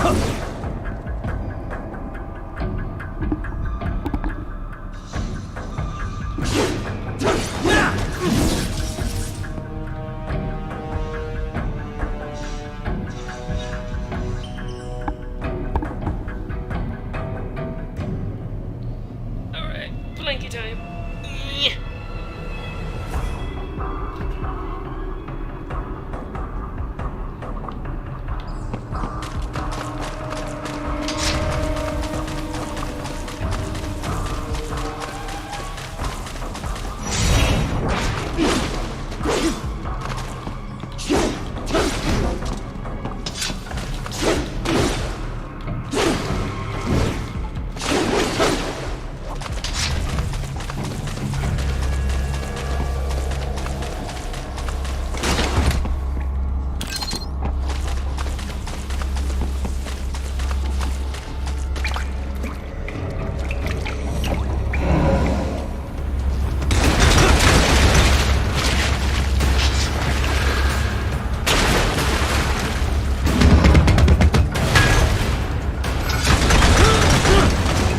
Alright, blankie time. Yeah.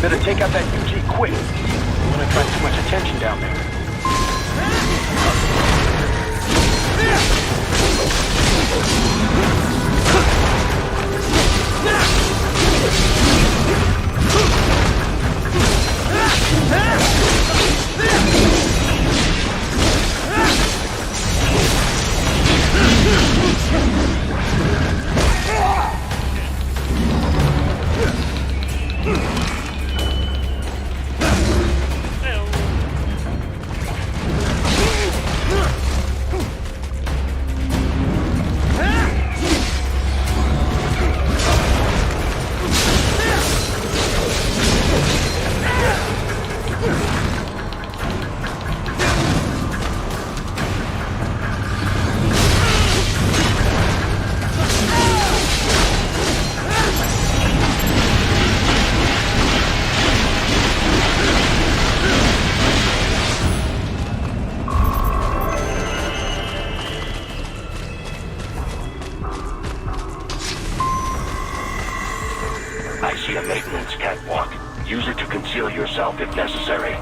Better take out that UG quick. You won't attract too much attention down there. I see a maintenance catwalk. Use it to conceal yourself if necessary.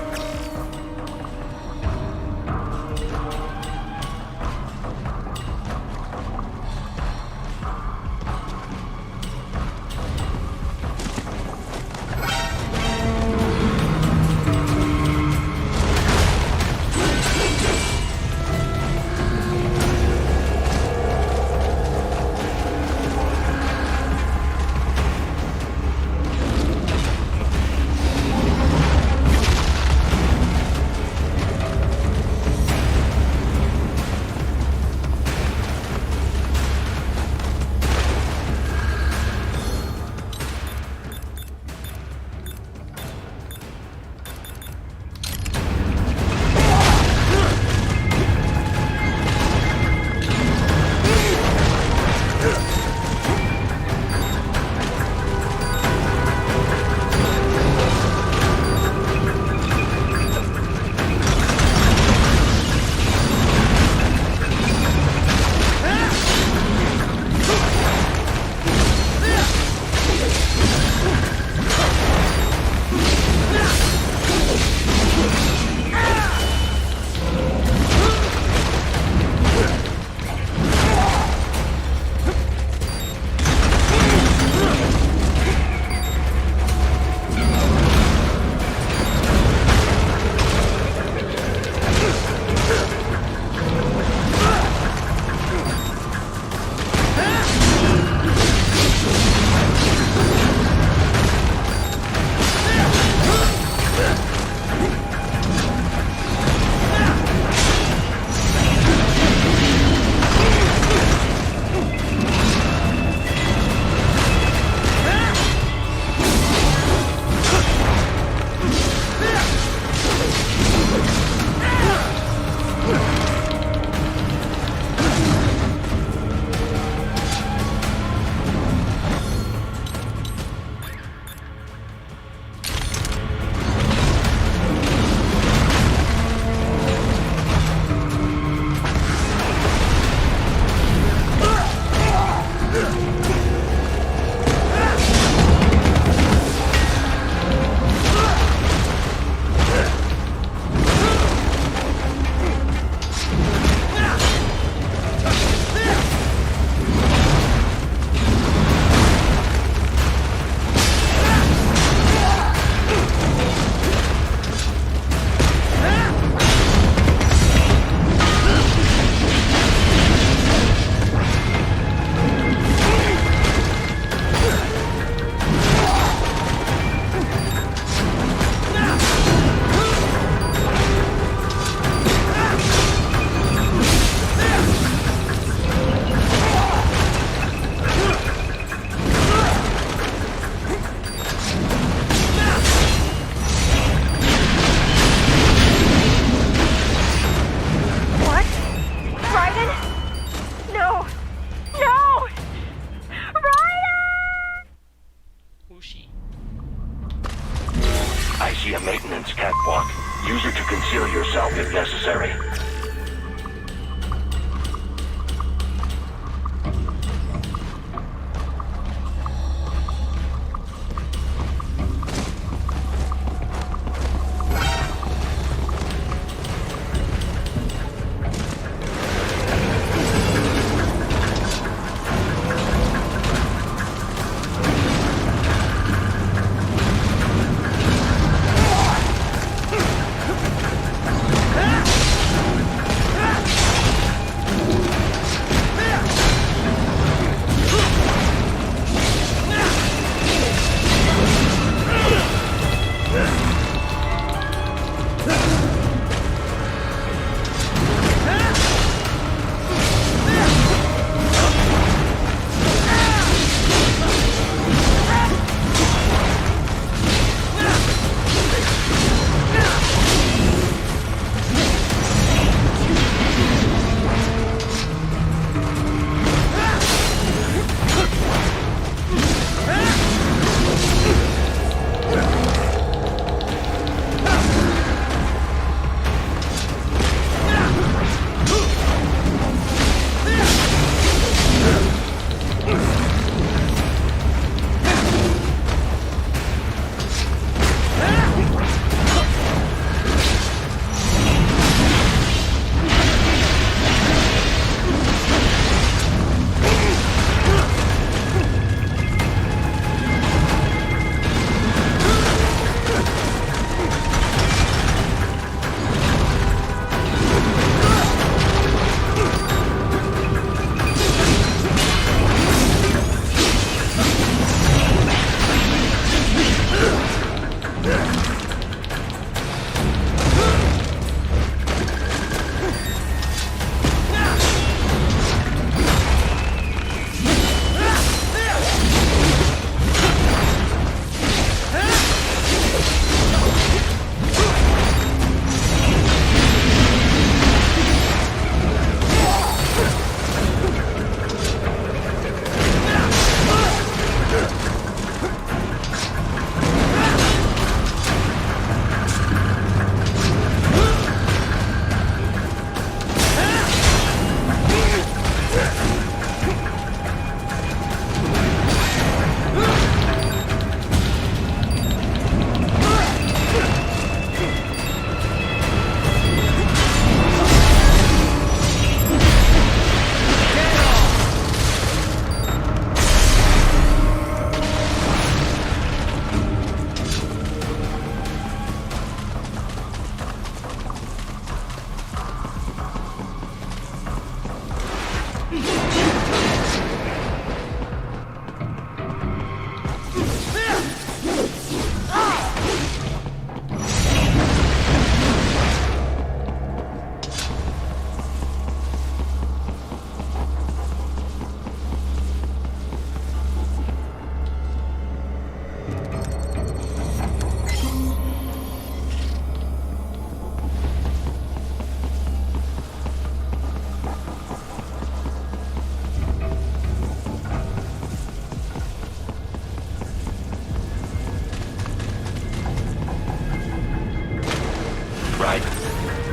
see a maintenance catwalk. Use it to conceal yourself if necessary.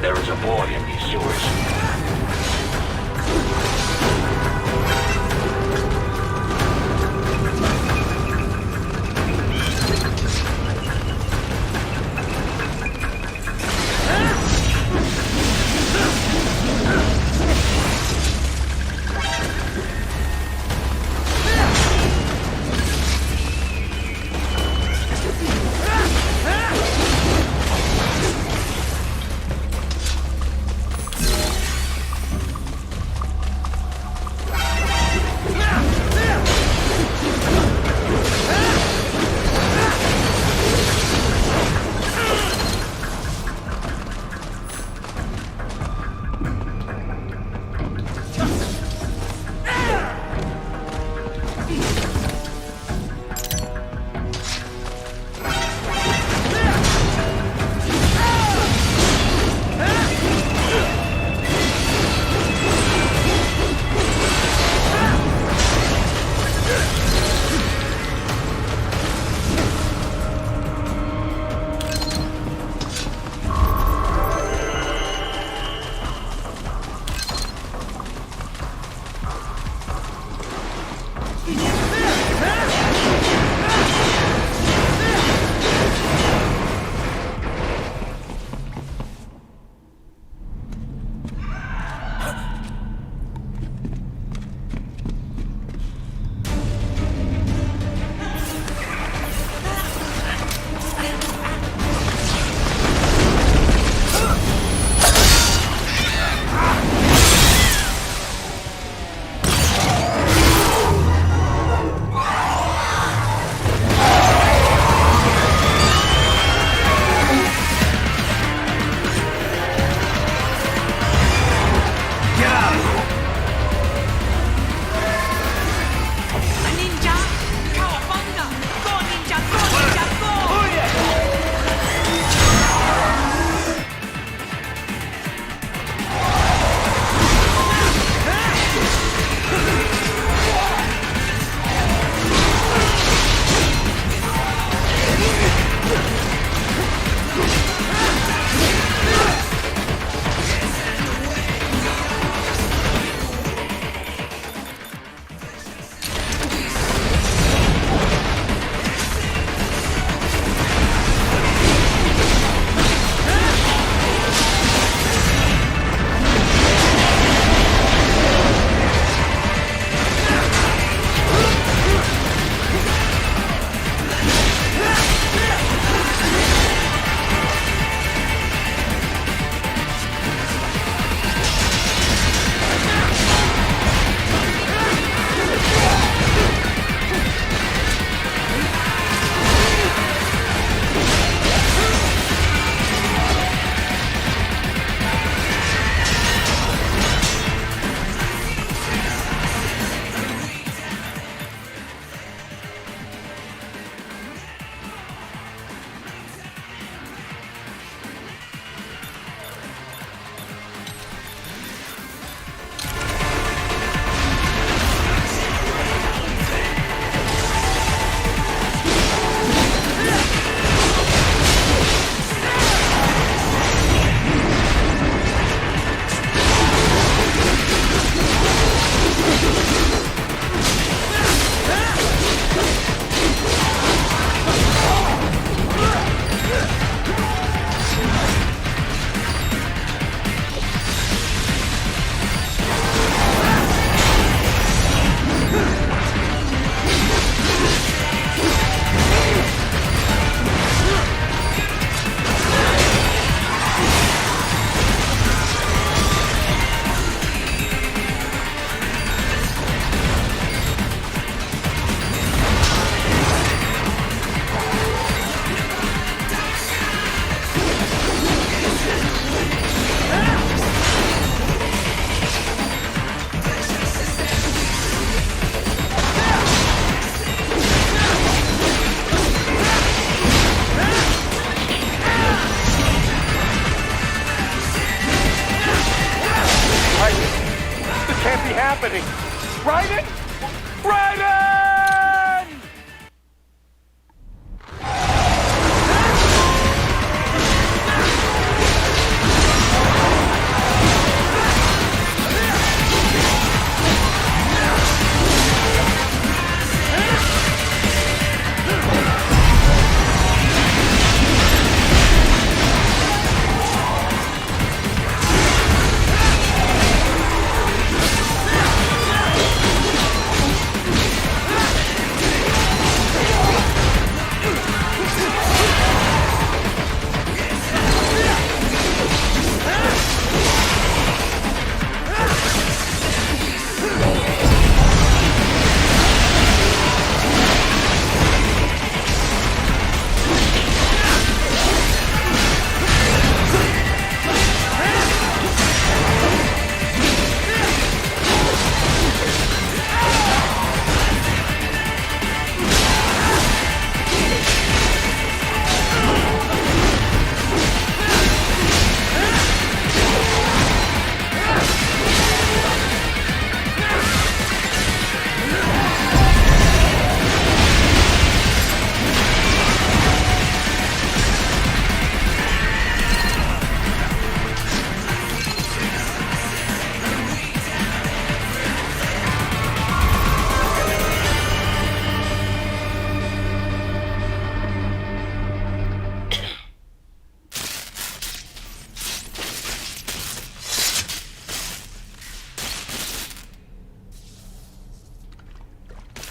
There is a void in these sewers.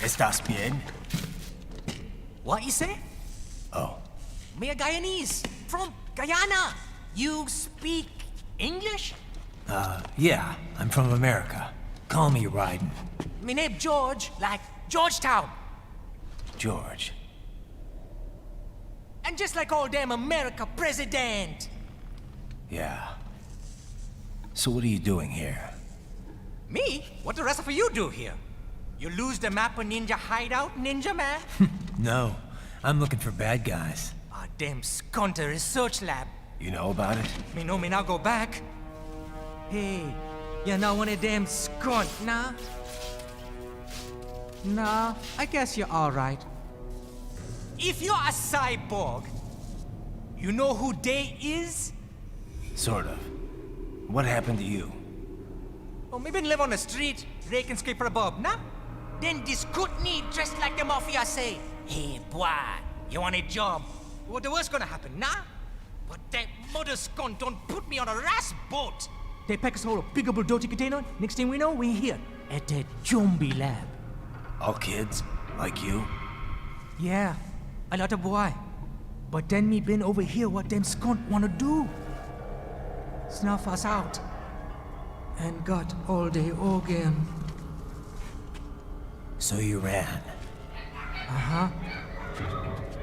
¿Estás bien? What you say? Oh, Me a Guyanese from Guyana. You speak English? yeah, I'm from America. Call me Raiden. Me name George, like Georgetown. George. And just like all damn America president. Yeah. So what are you doing here? Me? What the rest of you do here? You lose the map of Ninja Hideout, Ninja Man? No, I'm looking for bad guys. Ah, damn Skunter research lab. You know about it? Me know me now go back. Hey, you're not one of them skunt, nah? Nah, I guess you're alright. If you're a cyborg, you know who they is? Sort of. What happened to you? Oh, maybe live on the street, rake and scrape for a bob, nah? Then this good need dressed like the mafia say, hey boy, you want a job? What the worst gonna happen, nah? But that mother scunt don't put me on a ras boat. They pack us all a big old dirty container. Next thing we know, we're here at that zombie lab. All kids? Like you? Yeah, a lot of boy. But then me been over here what them skunt wanna do. Snuff us out. And got all the organ. So you ran.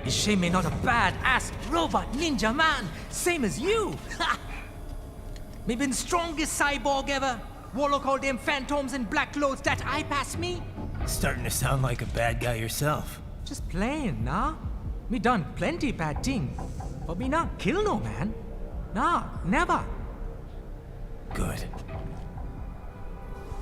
Is she me not a bad-ass robot ninja man, same as you? Ha! Me been strongest cyborg ever. Warlock all them phantoms in black clothes that eye pass me. Starting to sound like a bad guy yourself. Just playing, nah? Me done plenty bad thing. But me not kill no man. Nah, never. Good.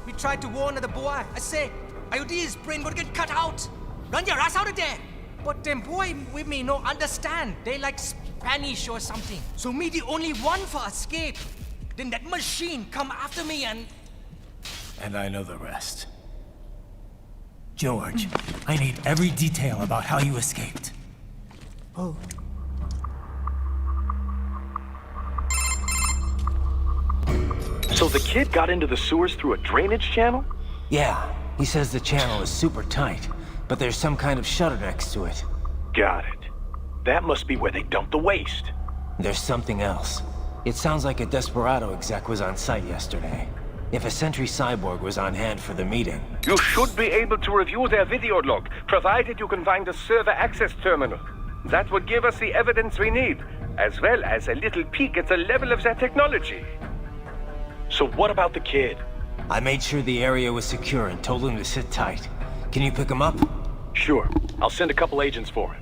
We tried to warn the boy. I say, IOD's brain would get cut out. Run your ass out of there. But them boy with me no understand. They like Spanish or something. So me the only one for escape. Then that machine come after me and... And I know the rest. George, I need every detail about how you escaped. Oh. So the kid got into the sewers through a drainage channel? Yeah, he says the channel is super tight, but there's some kind of shutter next to it. Got it. That must be where they dumped the waste. There's something else. It sounds like a Desperado exec was on site yesterday. If a Sentry Cyborg was on hand for the meeting. You should be able to review their video log, provided you can find a server access terminal. That would give us the evidence we need, as well as a little peek at the level of their technology. So what about the kid? I made sure the area was secure and told him to sit tight. Can you pick him up? Sure, I'll send a couple agents for him.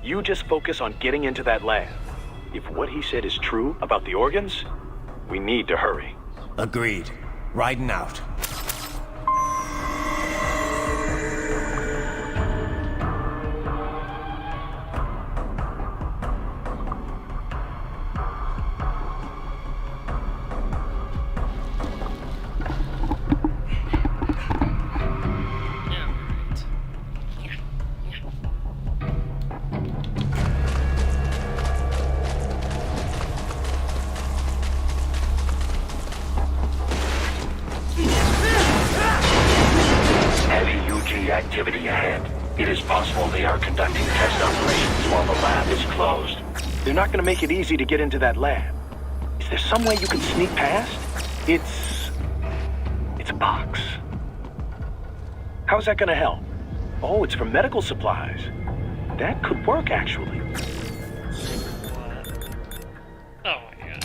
You just focus on getting into that lab. If what he said is true about the organs, we need to hurry. Agreed. Riding out. Yeah, right. Heavy UG activity ahead. It is possible they are conducting test operations while the lab is closed. They're not gonna make it easy to get into that lab. Is there some way you can sneak past? It's a box. How's that gonna help? Oh, it's for medical supplies. That could work, actually. Oh my god.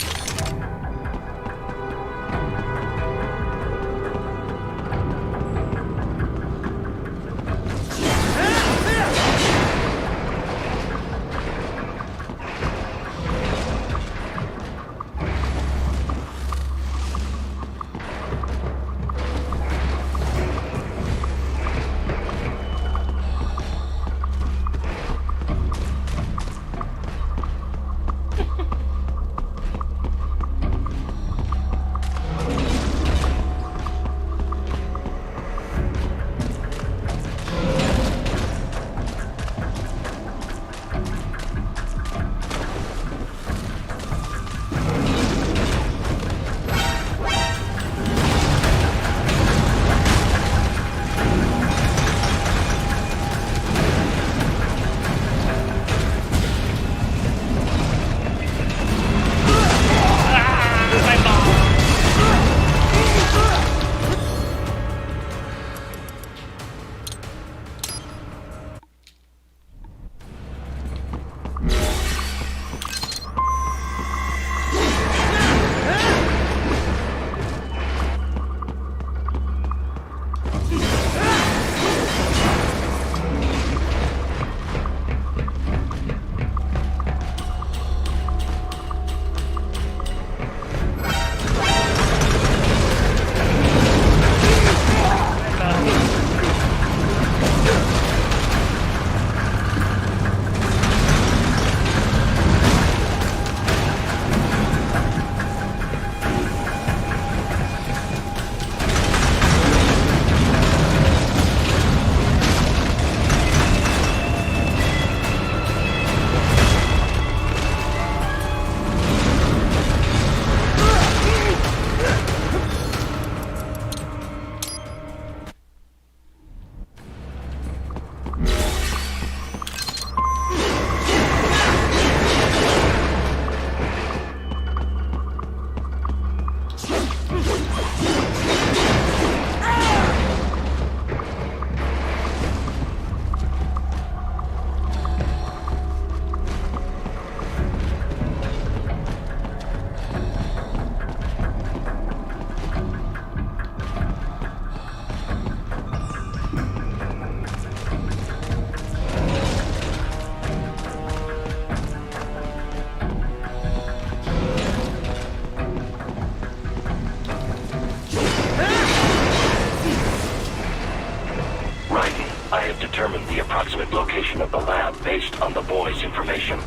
the lab based on the boy's information.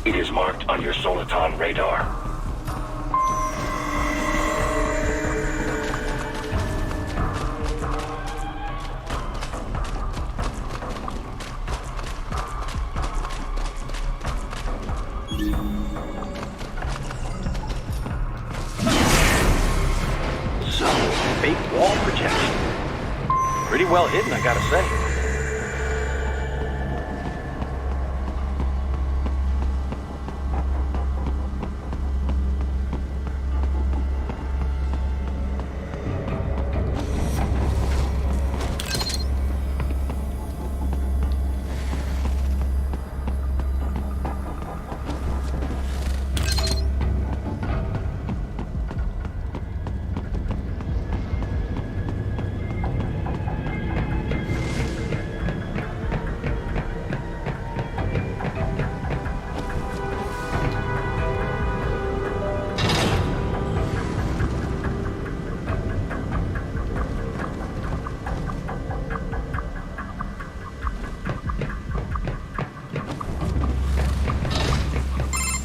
It is marked on your Soliton radar. Some fake wall protection. Pretty well hidden, I gotta say.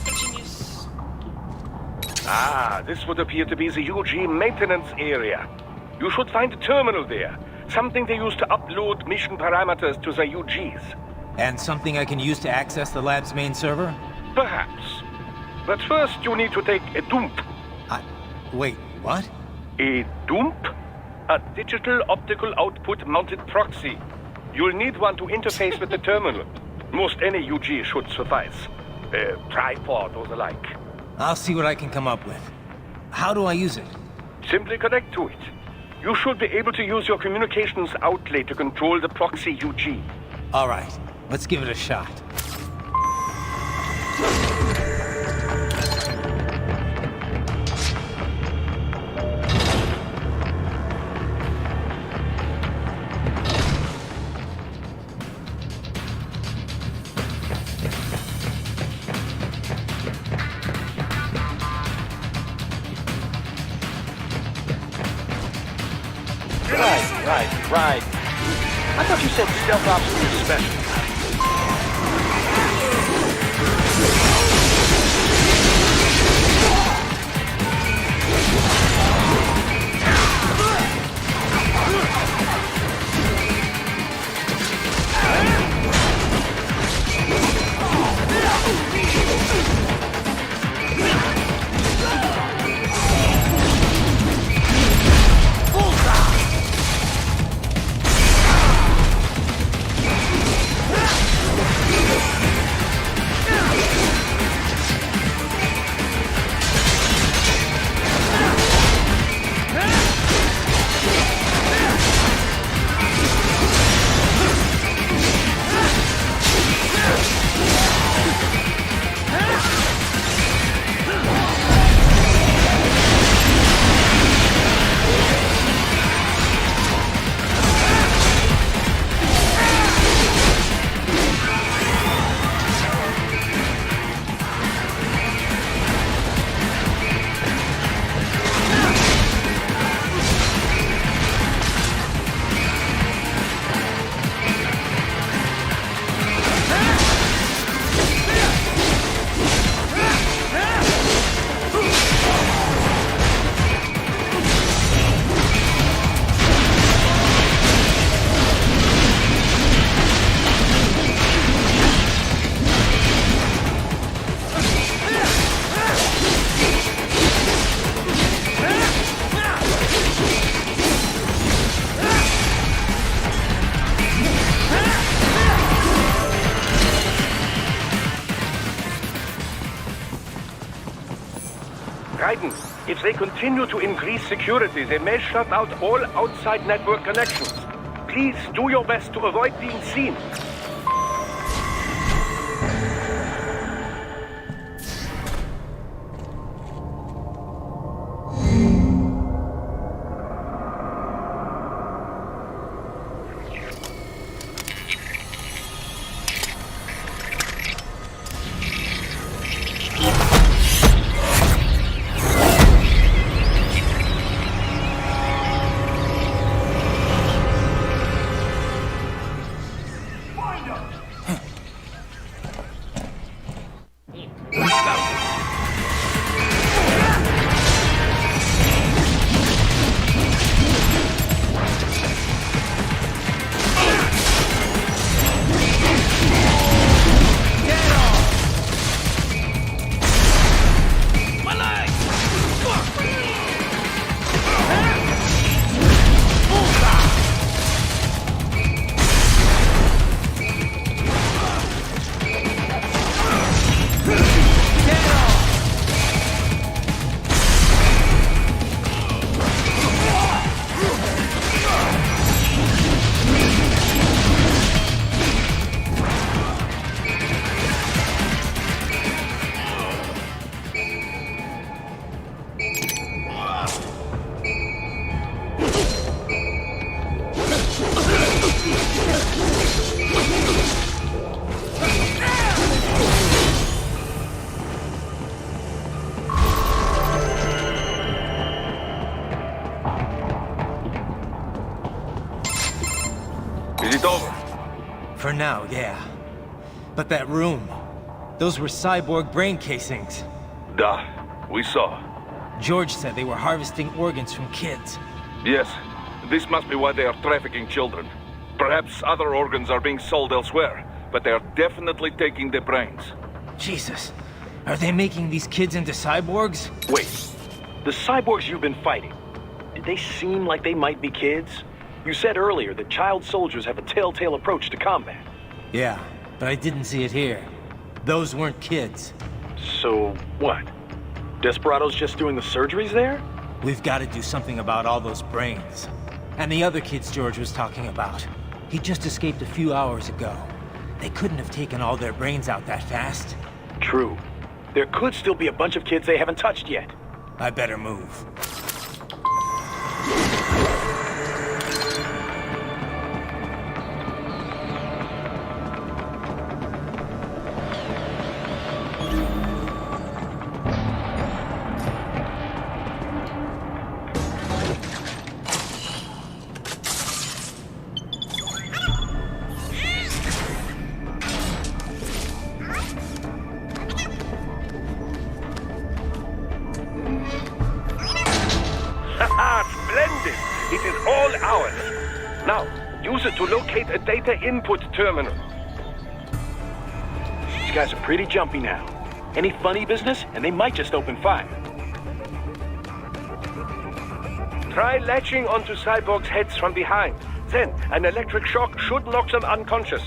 Continues. Ah, this would appear to be the UG maintenance area. You should find a terminal there. Something they use to upload mission parameters to the UGs. And something I can use to access the lab's main server? Perhaps. But first you need to take a dump. Wait, what? A dump? A digital optical output mounted proxy. You'll need one to interface with the terminal. Most any UG should suffice. A tripod or the like. I'll see what I can come up with. How do I use it? Simply connect to it. You should be able to use your communications outlet to control the proxy UG. All right, let's give it a shot. Right. I thought you said stealth ops was your special. Raiden, if they continue to increase security, they may shut out all outside network connections. Please do your best to avoid being seen. Is it over? For now, yeah. But that room, those were cyborg brain casings. Duh. We saw. George said they were harvesting organs from kids. Yes. This must be why they are trafficking children. Perhaps other organs are being sold elsewhere, but they are definitely taking the brains. Jesus, are they making these kids into cyborgs? Wait, the cyborgs you've been fighting, did they seem like they might be kids? You said earlier that child soldiers have a telltale approach to combat. Yeah, but I didn't see it here. Those weren't kids. So, what? Desperado's just doing the surgeries there? We've got to do something about all those brains. And the other kids George was talking about. He just escaped a few hours ago. They couldn't have taken all their brains out that fast. True. There could still be a bunch of kids they haven't touched yet. I better move. Splendid! It is all ours. Now, use it to locate a data input terminal. These guys are pretty jumpy now. Any funny business, and they might just open fire. Try latching onto cyborgs' heads from behind. Then, an electric shock should knock them unconscious.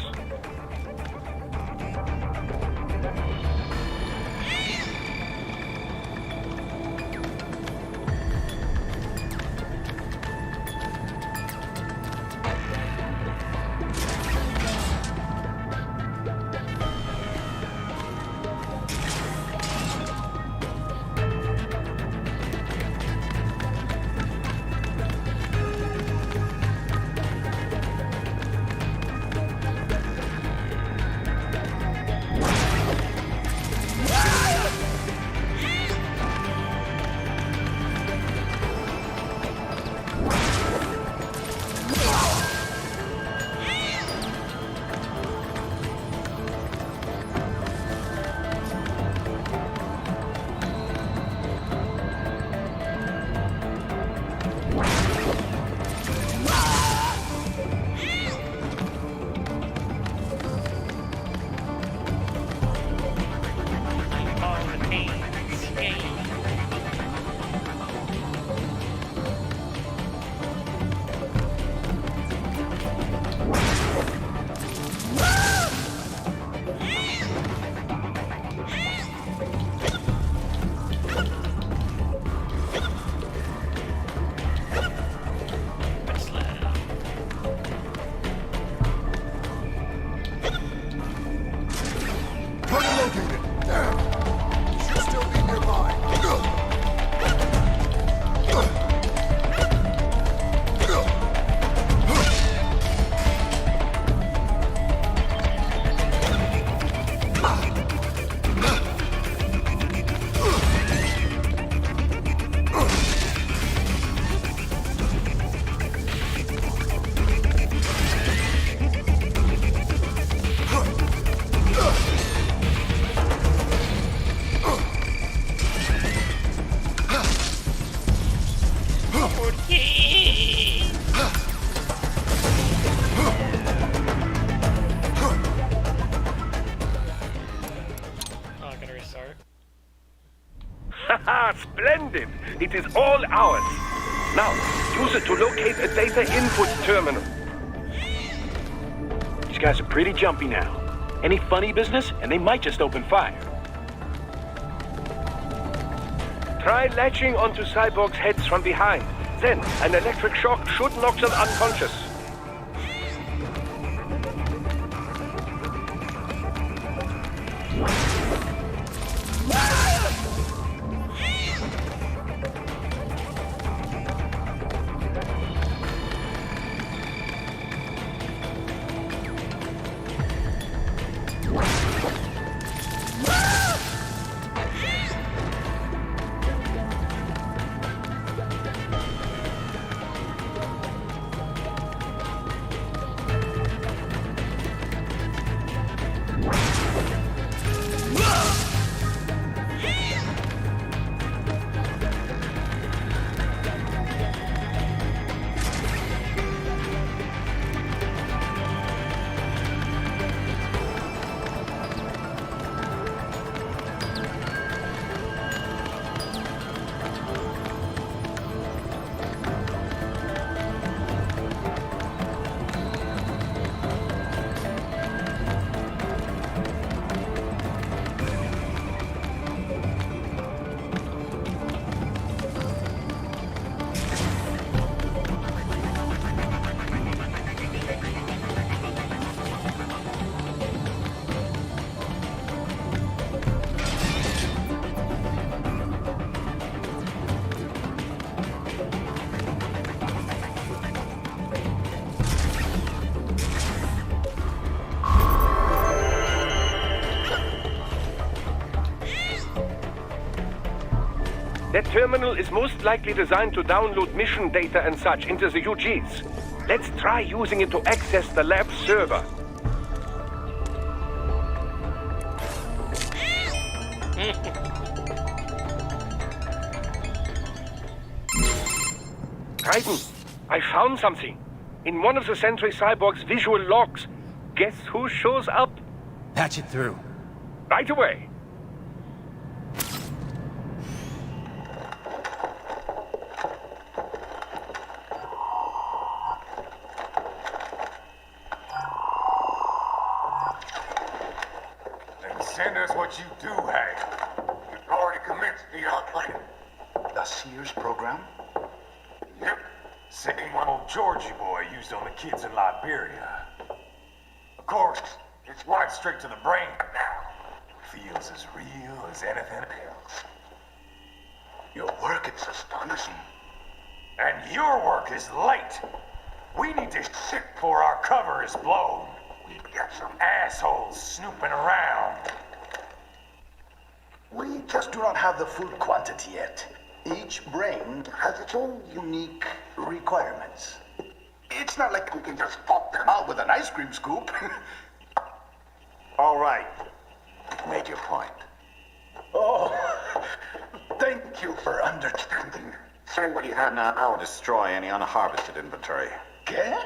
Splendid! It is all ours. Now, use it to locate a data input terminal. These guys are pretty jumpy now. Any funny business, and they might just open fire. Try latching onto Cyborg's heads from behind. Then, an electric shock should knock them unconscious. That terminal is most likely designed to download mission data and such into the UGs. Let's try using it to access the lab server. Titan, I found something. In one of the Sentry Cyborg's visual logs. Guess who shows up? Patch it through. Right away. Send us what you do have. You've already commenced the plan. The Sears program? Yep. Same one old Georgie boy used on the kids in Liberia. Of course, it's right straight to the brain now. Feels as real as anything else. Your work is astonishing. And your work is late. We need to shit before our cover is blown. We've got some assholes snooping around. We just do not have the full quantity yet. Each brain has its own unique requirements. It's not like we can just pop them out with an ice cream scoop. All right. Make your point. Oh, thank you for understanding. Send what you have now. I'll destroy any unharvested inventory. Okay?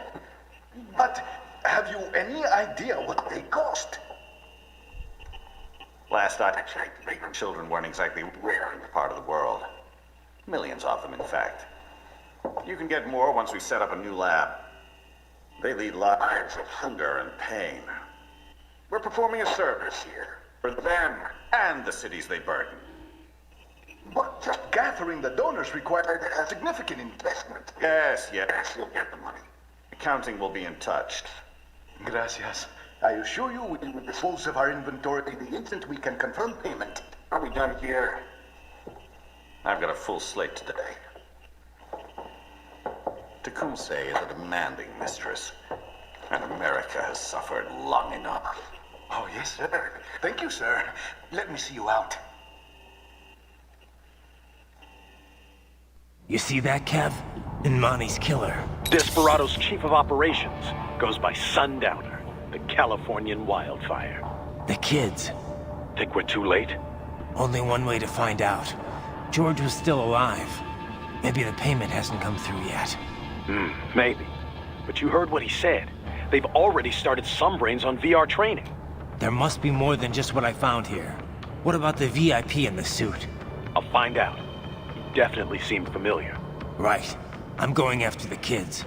But have you any idea what they cost? Last I checked, children weren't exactly rare in the part of the world. Millions of them, in fact. You can get more once we set up a new lab. They lead lives of hunger and pain. We're performing a service here for them and the cities they burden. But just gathering the donors required a significant investment. Yes, you'll get the money. Accounting will be in touch. Gracias. I assure you we will dispose of our inventory the instant we can confirm payment. Are we done here? I've got a full slate today. Tecumseh is a demanding mistress, and America has suffered long enough. Oh, yes, sir. Thank you, sir. Let me see you out. You see that, Kev? Inmani's killer. Desperado's chief of operations goes by Sundowner, the Californian wildfire. The kids. Think we're too late? Only one way to find out. George was still alive. Maybe the payment hasn't come through yet. Maybe. But you heard what he said. They've already started some brains on VR training. There must be more than just what I found here. What about the VIP in the suit? I'll find out. definitely seem familiar. Right. I'm going after the kids.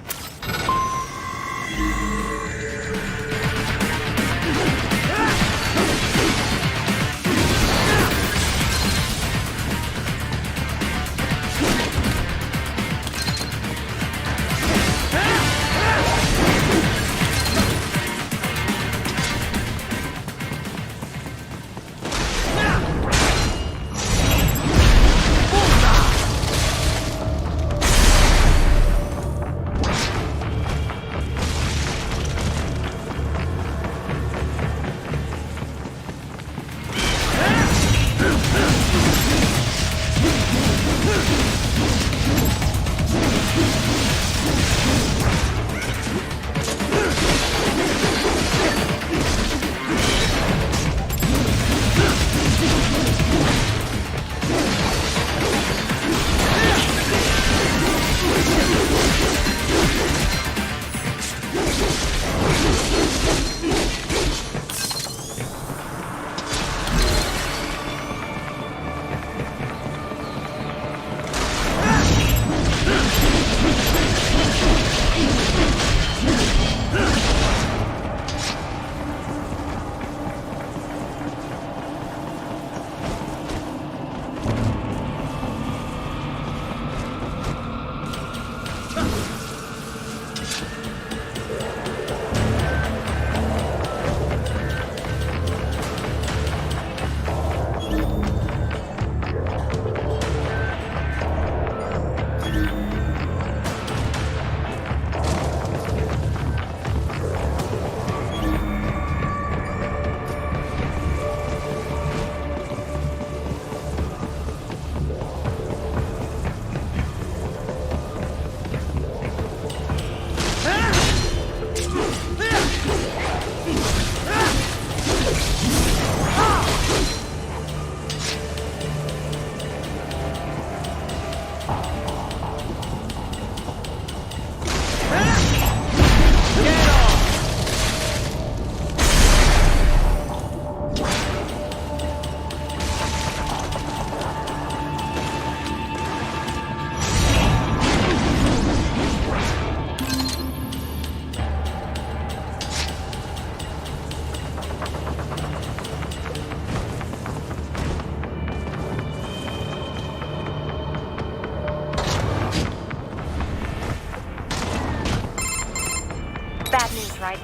Bad news, right?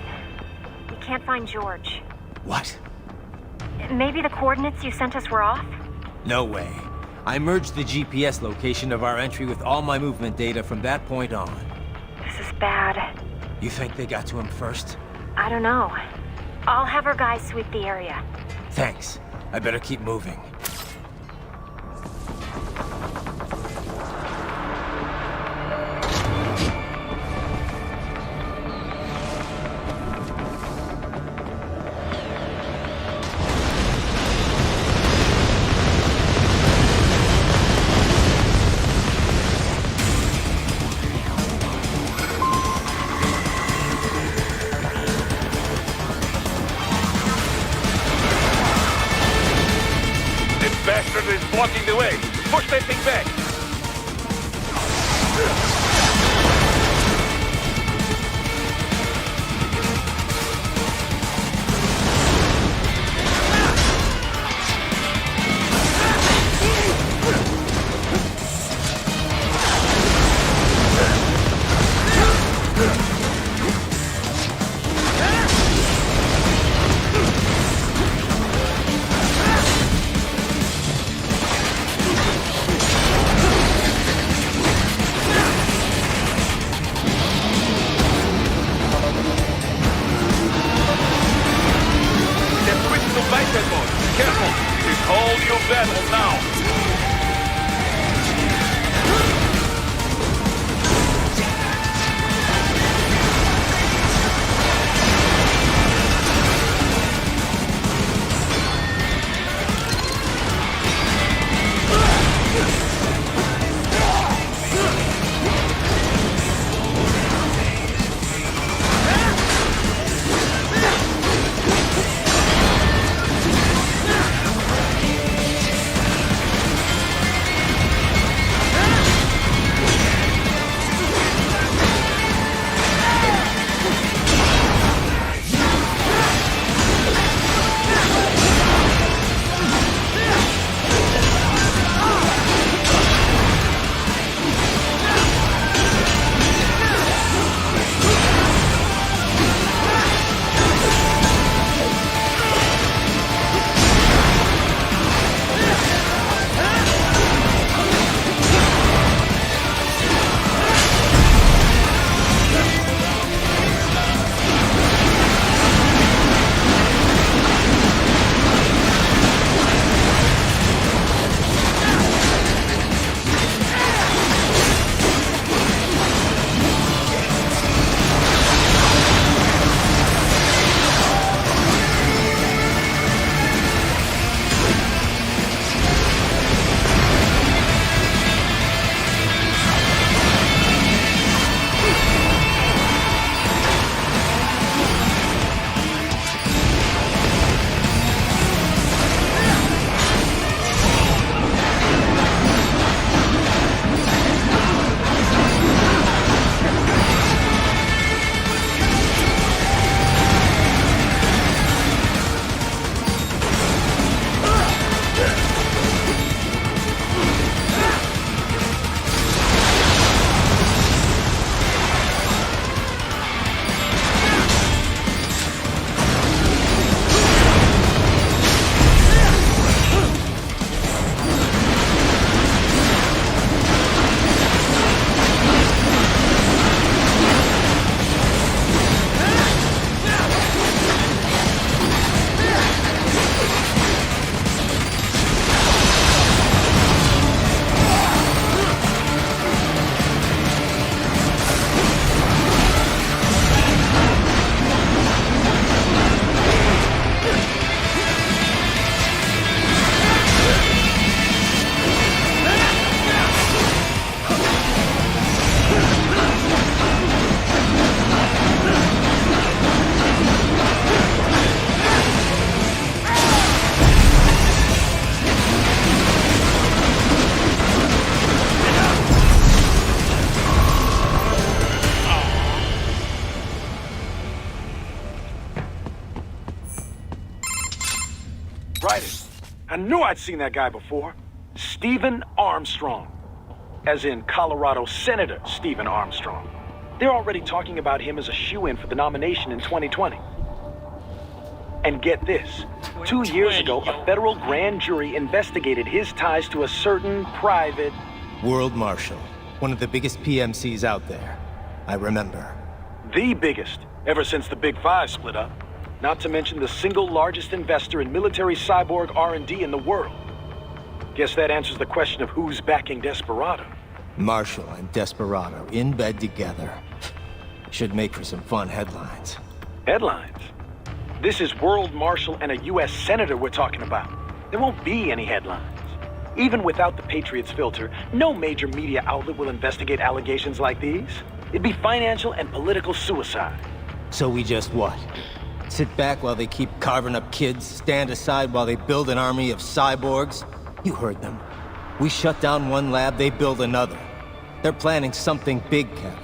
We can't find George. What? Maybe the coordinates you sent us were off? No way. I merged the GPS location of our entry with all my movement data from that point on. This is bad. You think they got to him first? I don't know. I'll have our guys sweep the area. Thanks. I better keep moving. Bastard is blocking the way. Push that thing back. Careful! It is all your battle now! Right. I knew I'd seen that guy before. Stephen Armstrong. As in Colorado Senator Stephen Armstrong. They're already talking about him as a shoo-in for the nomination in 2020. And get this. 2 years ago, a federal grand jury investigated his ties to a certain private... World Marshal. One of the biggest PMCs out there. I remember. The biggest, ever since the Big Five split up. Not to mention the single largest investor in military cyborg R&D in the world. Guess that answers the question of who's backing Desperado. Marshall and Desperado in bed together. Should make for some fun headlines. Headlines? This is World Marshal and a U.S. Senator we're talking about. There won't be any headlines. Even without the Patriots filter, no major media outlet will investigate allegations like these. It'd be financial and political suicide. So we just what? Sit back while they keep carving up kids, stand aside while they build an army of cyborgs? You heard them. We shut down one lab, they build another. They're planning something big, Kev.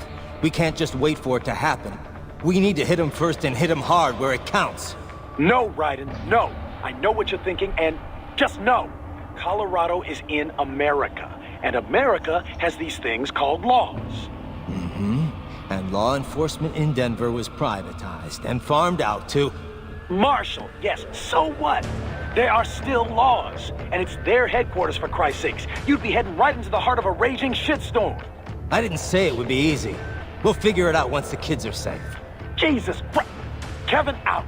We can't just wait for it to happen. We need to hit them first and hit them hard where it counts. No, Raiden, no. I know what you're thinking, and just know. Colorado is in America, and America has these things called laws. Mm-hmm. And law enforcement in Denver was privatized and farmed out to... Marshall, yes, so what? There are still laws, and it's their headquarters, for Christ's sakes. You'd be heading right into the heart of a raging shitstorm. I didn't say it would be easy. We'll figure it out once the kids are safe. Jesus Christ. Kevin out.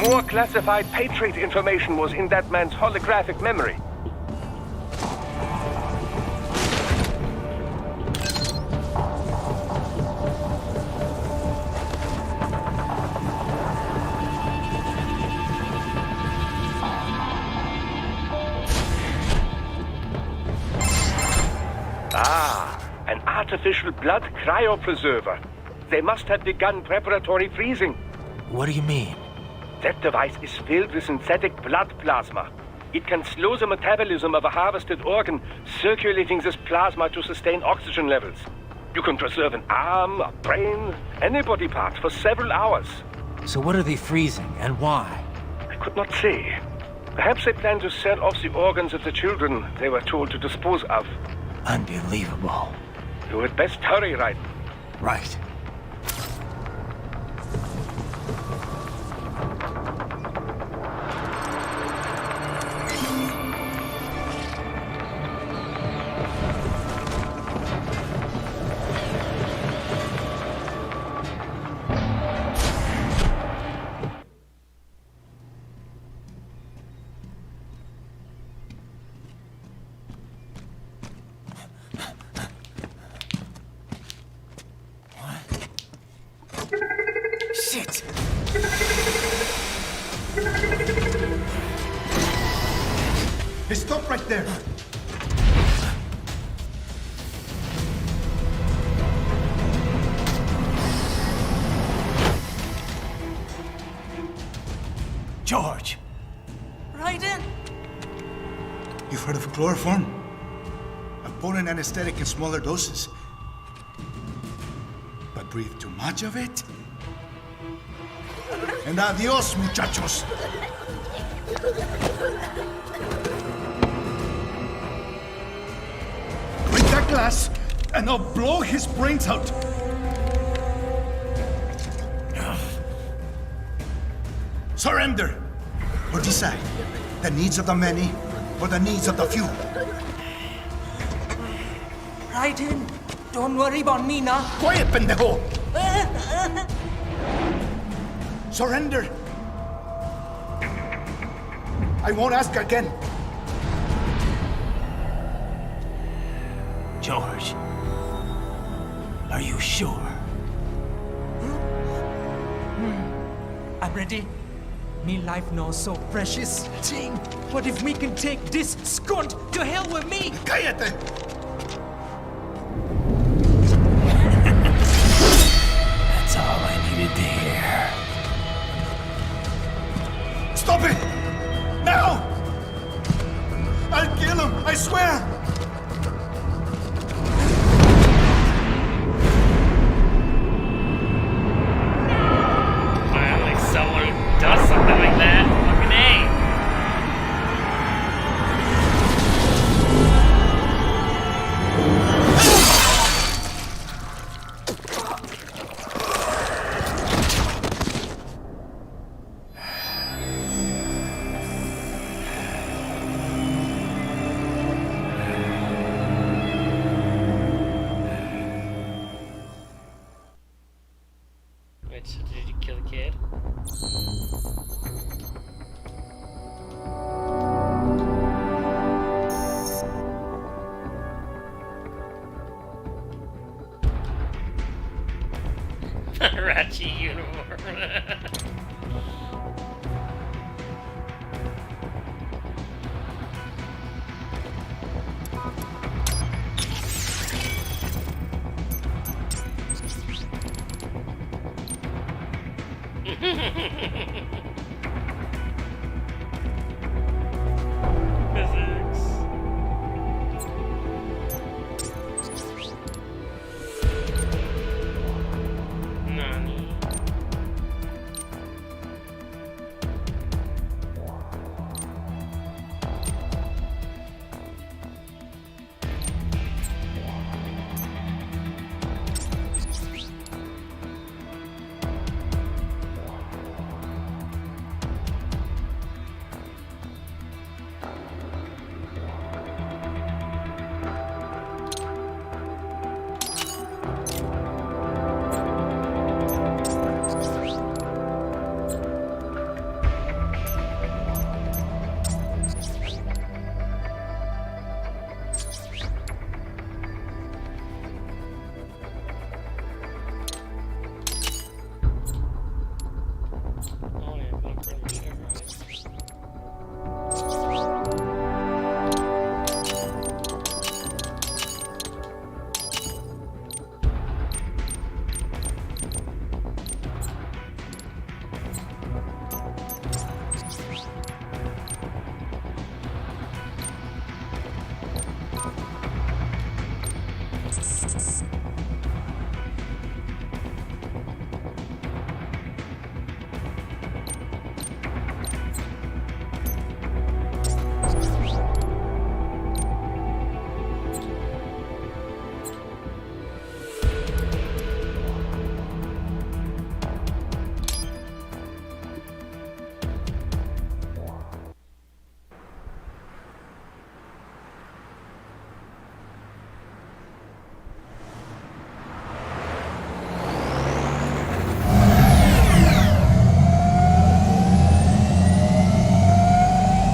More classified Patriot information was in that man's holographic memory. An artificial blood cryopreserver. They must have begun preparatory freezing. What do you mean? That device is filled with synthetic blood plasma. It can slow the metabolism of a harvested organ, circulating this plasma to sustain oxygen levels. You can preserve an arm, a brain, any body part for several hours. So what are they freezing, and why? I could not say. Perhaps they plan to sell off the organs of the children they were told to dispose of. Unbelievable. You had best hurry, Raiden. Right. Shit! Hey, stop right there. George! Raiden! You've heard of chloroform? A potent anesthetic in smaller doses. But breathe too much of it? And adios, muchachos! Break that glass, and I'll blow his brains out! Surrender! Or decide, the needs of the many, or the needs of the few. Raiden, don't worry about me now. Quiet, pendejo! Surrender. I won't ask again. George, are you sure? I'm ready. Me life now so precious. Ting, what if we can take this skunt to hell with me? Cállate. That's all I needed to hear. Stop it! Now! I'll kill him, I swear! Finally, someone who does something like that. Fucking A. Wait, so did you kill a kid? Ratchet uniform. Physics. Nani? Oh yeah, but I'm pretty sure, right?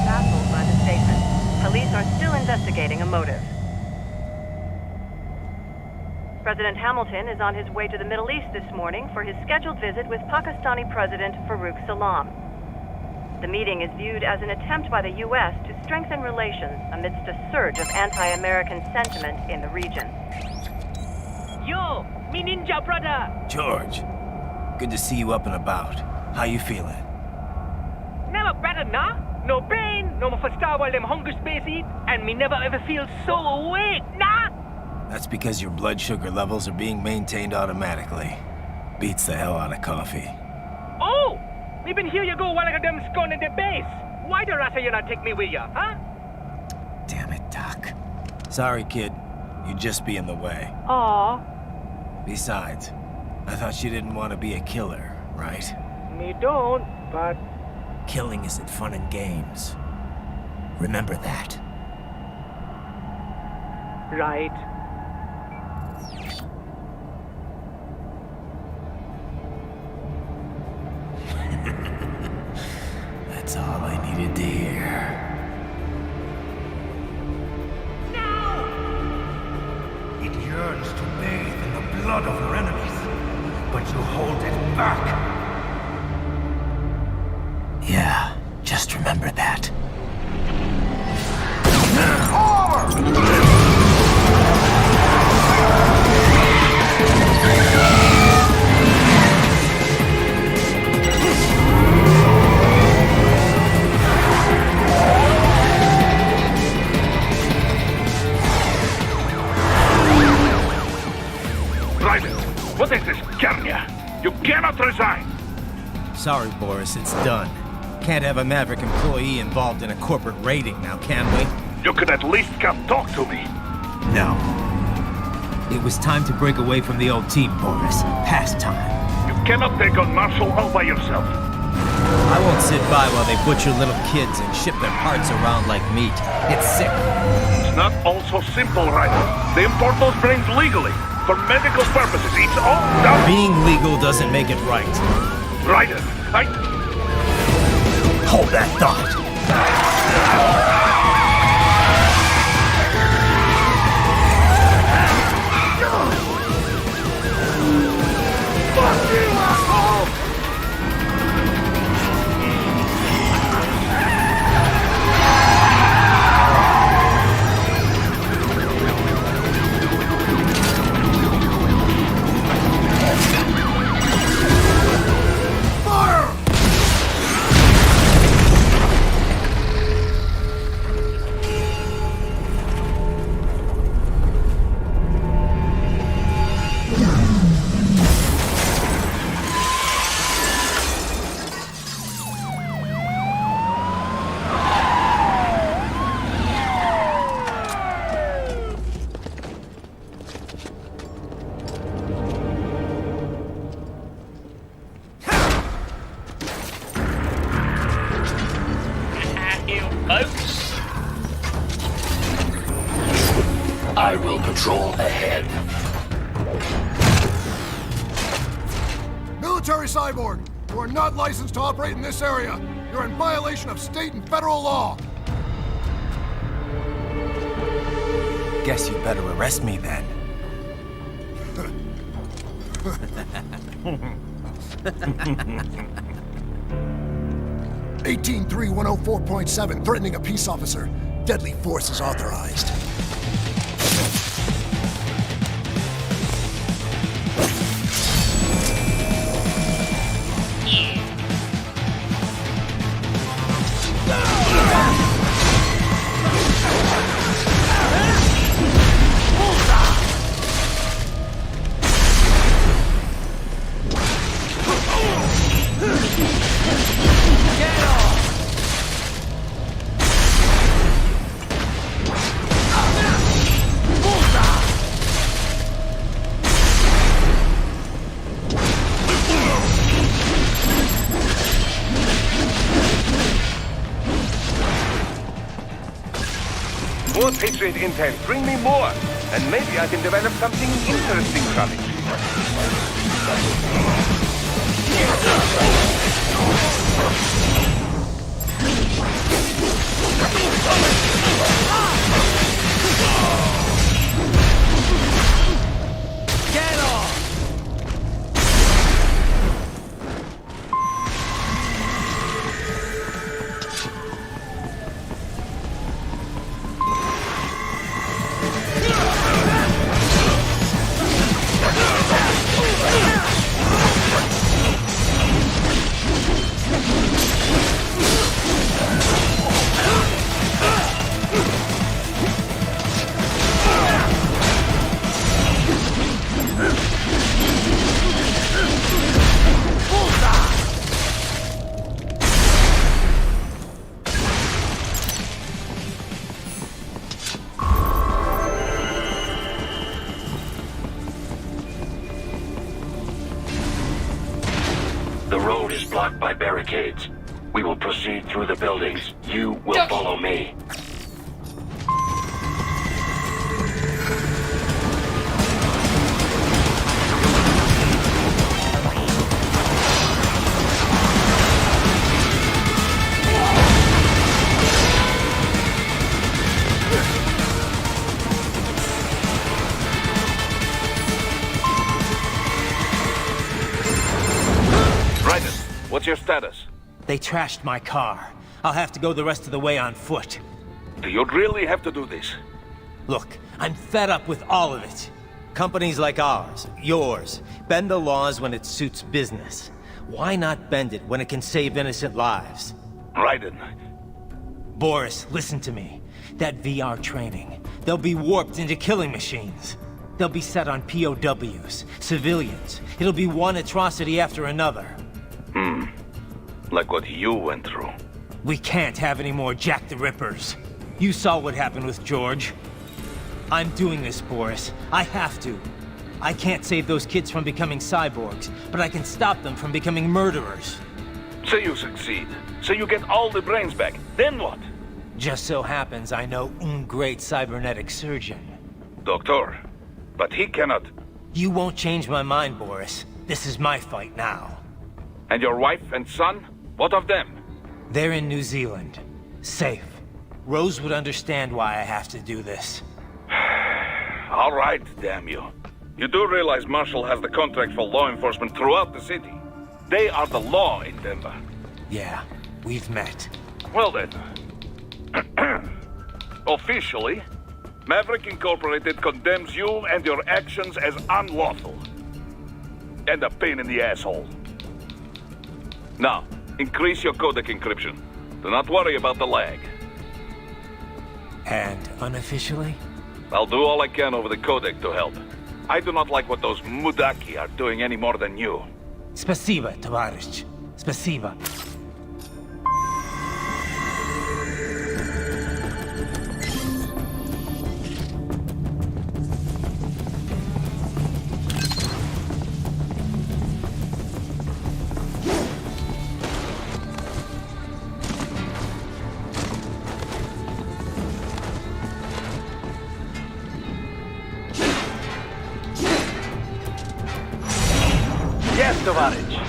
Baffled by the statement, police are still investigating a motive. President Hamilton is on his way to the Middle East this morning for his scheduled visit with Pakistani President Farooq Salam. The meeting is viewed as an attempt by the U.S. to strengthen relations amidst a surge of anti-American sentiment in the region. Yo, me ninja brother. George, good to see you up and about. How you feeling? Never better, nah? No pain, no more for star while them hunger space eat, and me never ever feel so awake, nah? That's because your blood sugar levels are being maintained automatically. Beats the hell out of coffee. Oh! Me been here you go while I got them scone at the base. Why the rasta you not take me with ya, huh? Damn it, Doc. Sorry, kid. You'd just be in the way. Aw, Besides, I thought you didn't want to be a killer, right? me don't, but Killing isn't fun and games. Remember that. right. That's all I needed to hear. It yearns to bathe in the blood of your enemies, but you hold it back. Yeah, just remember that. Raiden, what is this, Gernia? You cannot resign! Sorry, Boris, it's done. Can't have a Maverick employee involved in a corporate raiding now, can we? You could at least come talk to me. No. It was time to break away from the old team, Boris. Past time. You cannot take on Marshall all by yourself. I won't sit by while they butcher little kids and ship their parts around like meat. It's sick. It's not all so simple, Raiden. They import those brains legally. For medical purposes, it's all done. Being legal doesn't make it right. Raiden, Hold that thought. I will patrol ahead. Military Cyborg, you are not licensed to operate in this area. You're in violation of state and federal law. Guess you better arrest me then. 18-3104.7, threatening a peace officer. Deadly force is authorized. More Patriot intel. Bring me more. And maybe I can develop something interesting from it. Get off! The road is blocked by barricades. We will proceed through the buildings. You will follow me. What's your status? They trashed my car. I'll have to go the rest of the way on foot. Do you really have to do this? Look, I'm fed up with all of it. Companies like ours, yours, bend the laws when it suits business. Why not bend it when it can save innocent lives? Raiden. Boris, listen to me. That VR training, they'll be warped into killing machines. They'll be set on POWs, civilians. It'll be one atrocity after another. Like what you went through. We can't have any more Jack the Rippers. You saw what happened with George. I'm doing this, Boris. I have to. I can't save those kids from becoming cyborgs, but I can stop them from becoming murderers. Say you succeed. Say you get all the brains back. Then what? Just so happens I know un great cybernetic surgeon. Doctor. But he cannot... You won't change my mind, Boris. This is my fight now. And your wife and son? What of them? They're in New Zealand. Safe. Rose would understand why I have to do this. All right, damn you. You do realize Marshall has the contract for law enforcement throughout the city. They are the law in Denver. Yeah, we've met. Well then. Officially, Maverick Incorporated condemns you and your actions as unlawful. And a pain in the asshole. Now, increase your codec encryption. Do not worry about the lag. And unofficially? I'll do all I can over the codec to help. I do not like what those Mudaki are doing any more than you. Spasiba, Tavarish. Spasiba. Yes, Tovarich.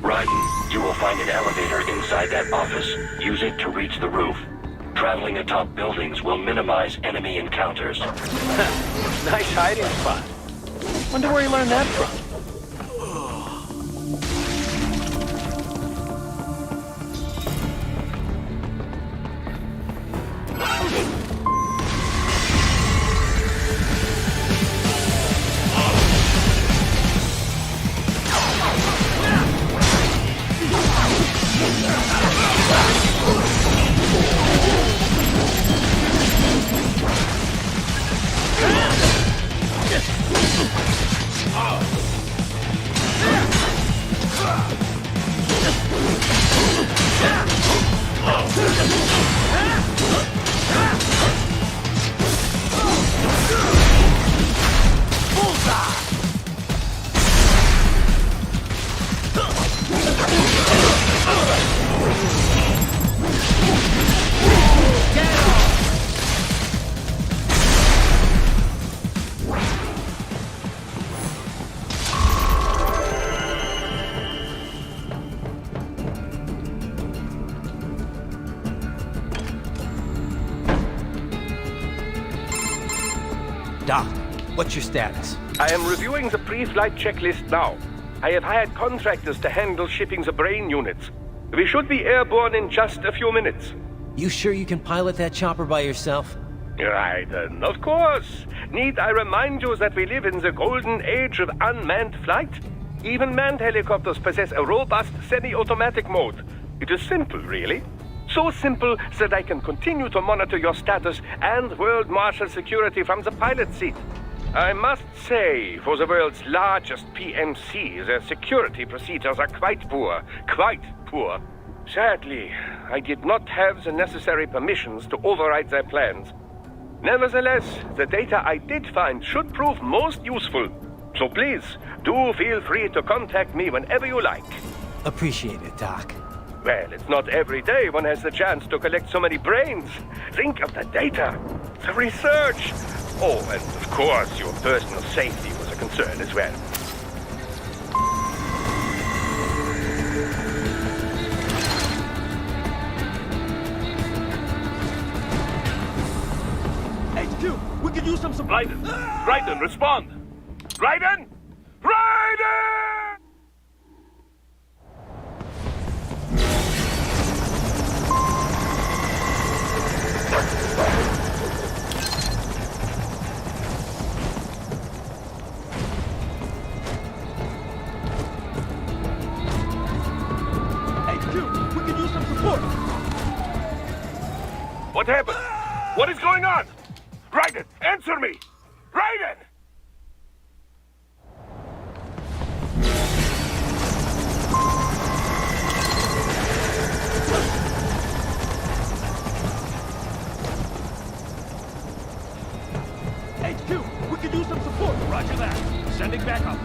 Really? You will find an elevator inside that office. Use it to reach the roof. Traveling atop buildings will minimize enemy encounters. Nice hiding spot. Wonder where he learned that from. Doc, what's your status? I am reviewing the pre-flight checklist now. I have hired contractors to handle shipping the brain units. We should be airborne in just a few minutes. You sure you can pilot that chopper by yourself? Raiden, of course. Need I remind you that we live in the golden age of unmanned flight? Even manned helicopters possess a robust semi-automatic mode. It is simple, really. So simple that I can continue to monitor your status and world marshal security from the pilot seat. I must say, for the world's largest PMC, their security procedures are quite poor. Quite poor. Sadly, I did not have the necessary permissions to override their plans. Nevertheless, the data I did find should prove most useful. So please, do feel free to contact me whenever you like. Appreciate it, Doc. Well, it's not every day one has the chance to collect so many brains. Think of the data, the research. Oh, and of course, your personal safety was a concern as well. HQ, we could use some support. Raiden, respond! Raiden! Raiden! HQ, we could use some support. What happened? What is going on? Raiden, answer me! Raiden! HQ, we could use some support. Roger that. Sending backup.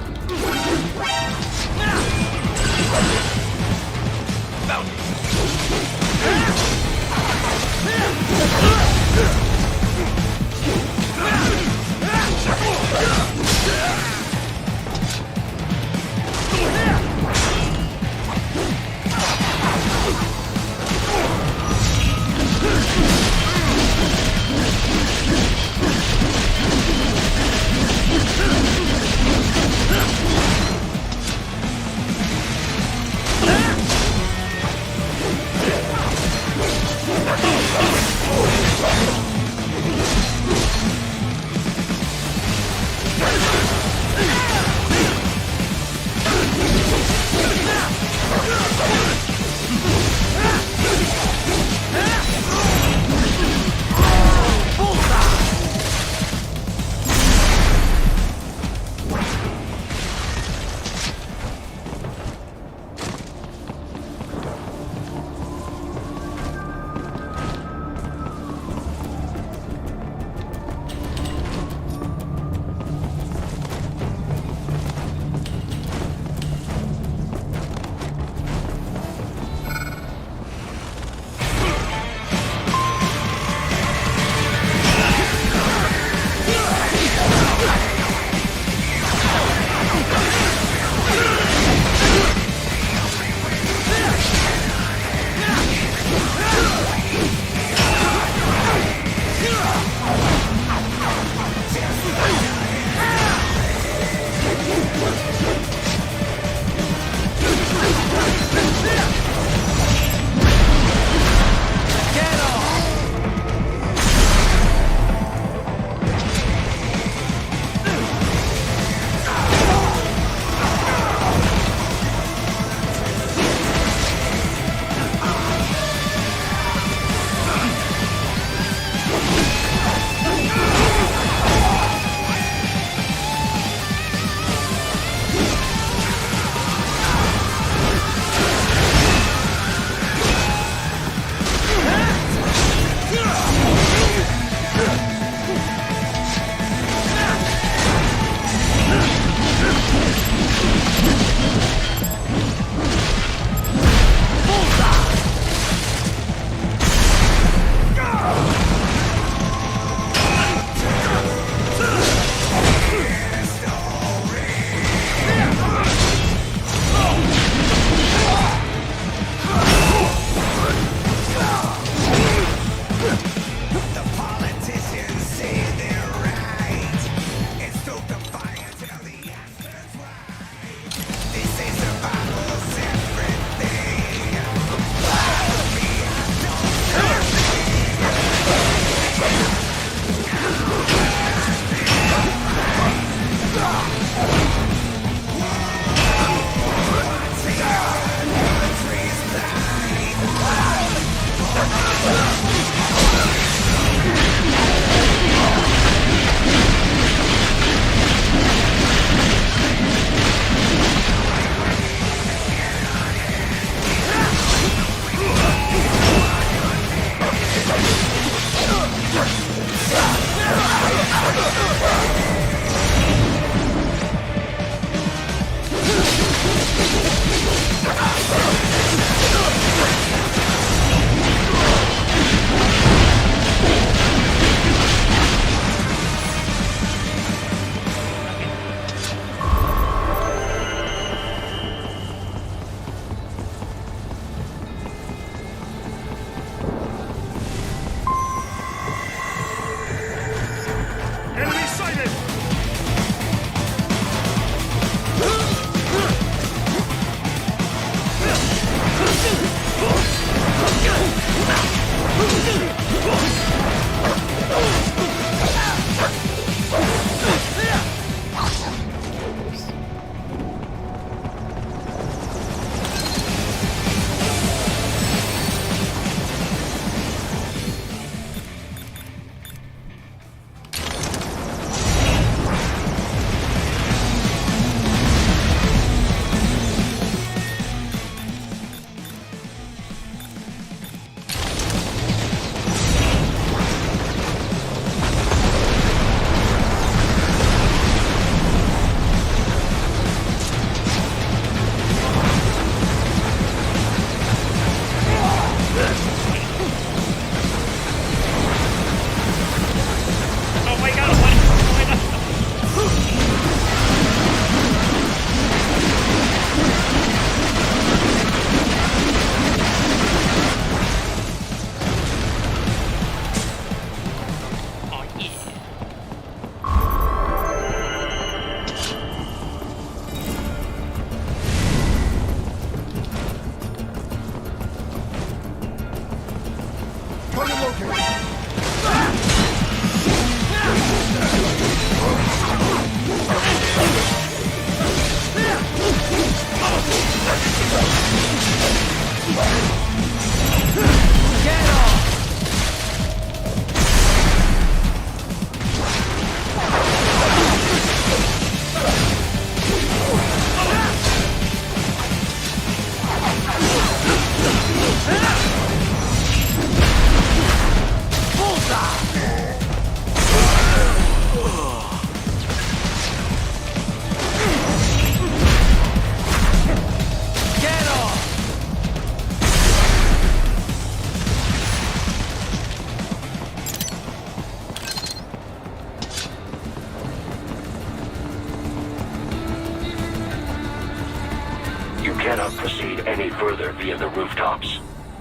further via the rooftops.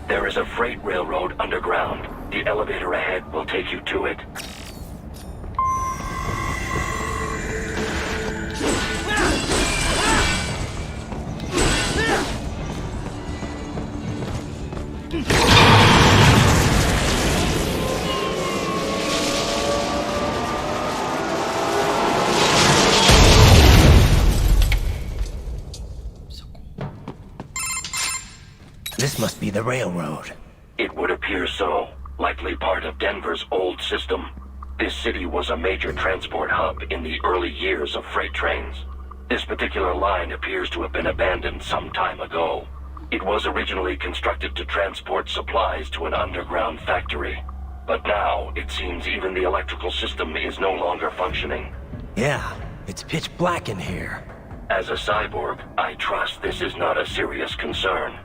There is a freight railroad underground. The elevator ahead will take you to it. This must be the railroad. It would appear so. Likely part of Denver's old system. This city was a major transport hub in the early years of freight trains. This particular line appears to have been abandoned some time ago. It was originally constructed to transport supplies to an underground factory. But now, it seems even the electrical system is no longer functioning. Yeah, it's pitch black in here. As a cyborg, I trust this is not a serious concern.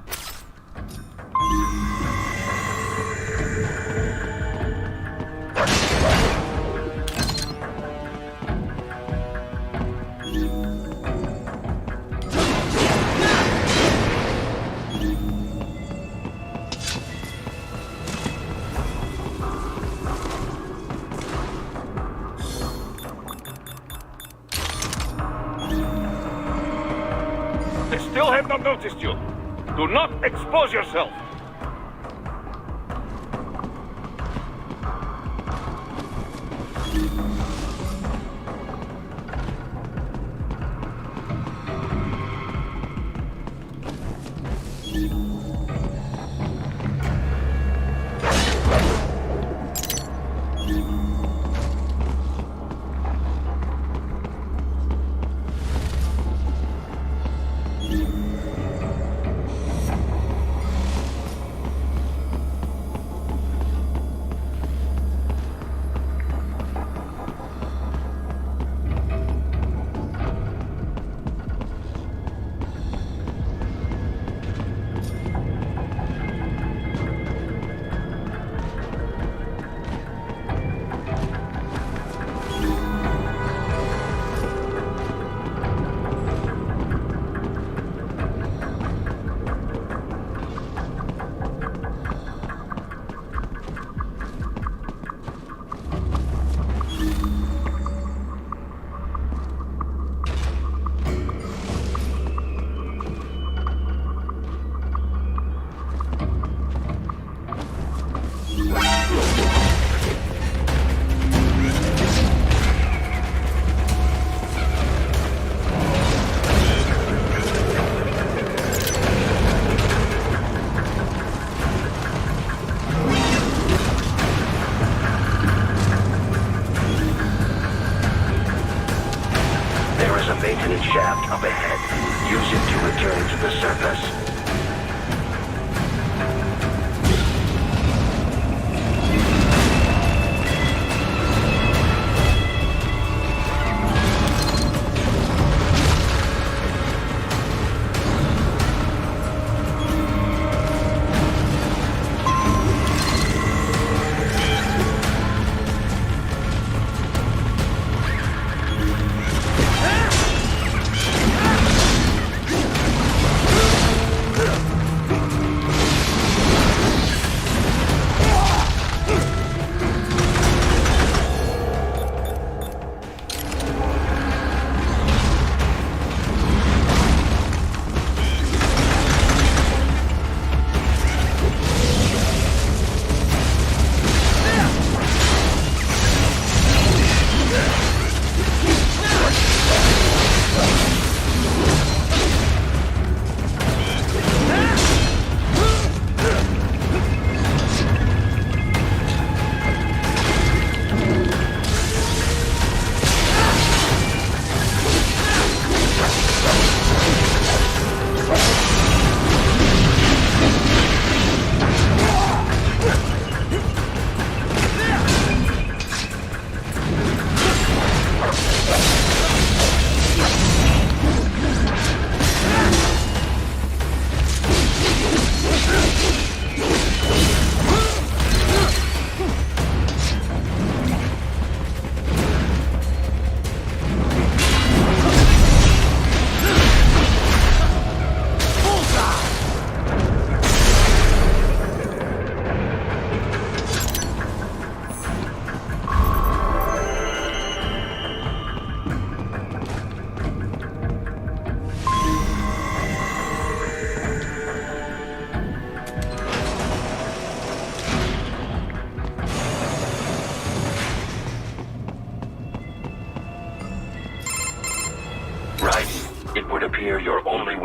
They still have not noticed you. Do not expose yourself.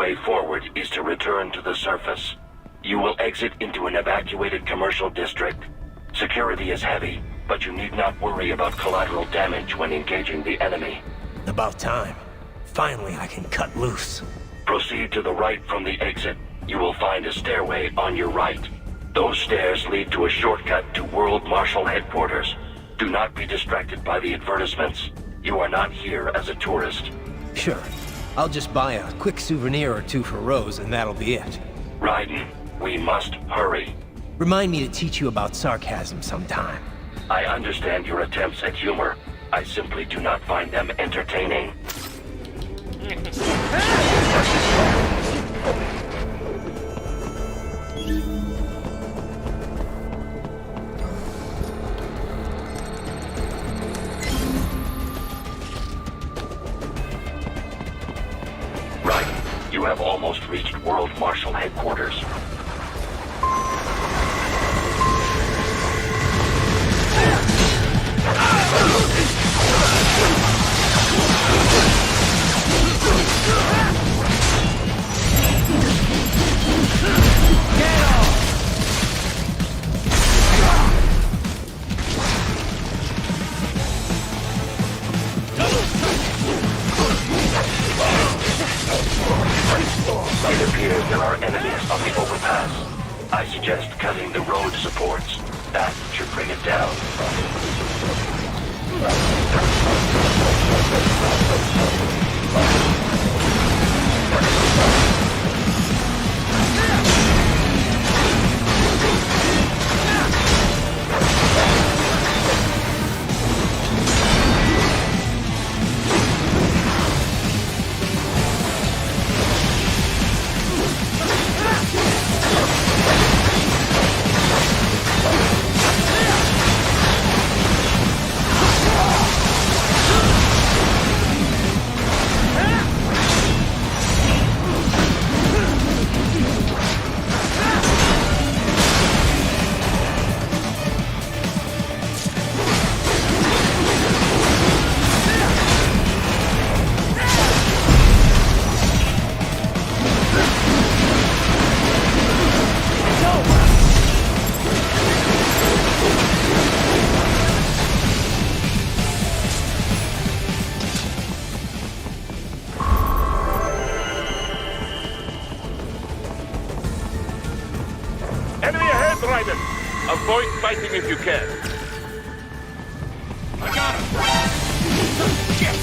way forward is to return to the surface. You will exit into an evacuated commercial district. Security is heavy, but you need not worry about collateral damage when engaging the enemy. About time. Finally, I can cut loose. Proceed to the right from the exit. You will find a stairway on your right. Those stairs lead to a shortcut to World Marshal Headquarters. Do not be distracted by the advertisements. You are not here as a tourist. Sure. I'll just buy a quick souvenir or two for Rose, and that'll be it. Raiden, we must hurry. Remind me to teach you about sarcasm sometime. I understand your attempts at humor. I simply do not find them entertaining. Right, you have almost reached World Marshal Headquarters. It appears there are enemies on the overpass. I suggest cutting the road supports. That should bring it down. Avoid fighting if you can. I got him! Get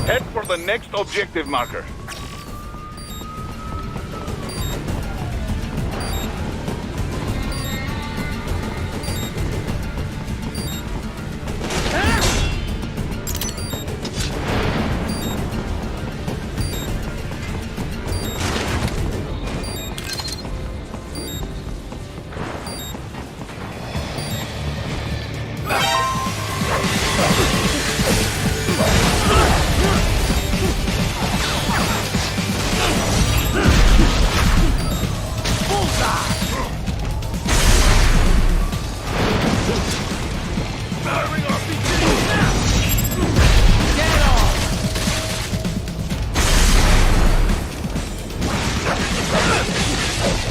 Head for the next objective marker.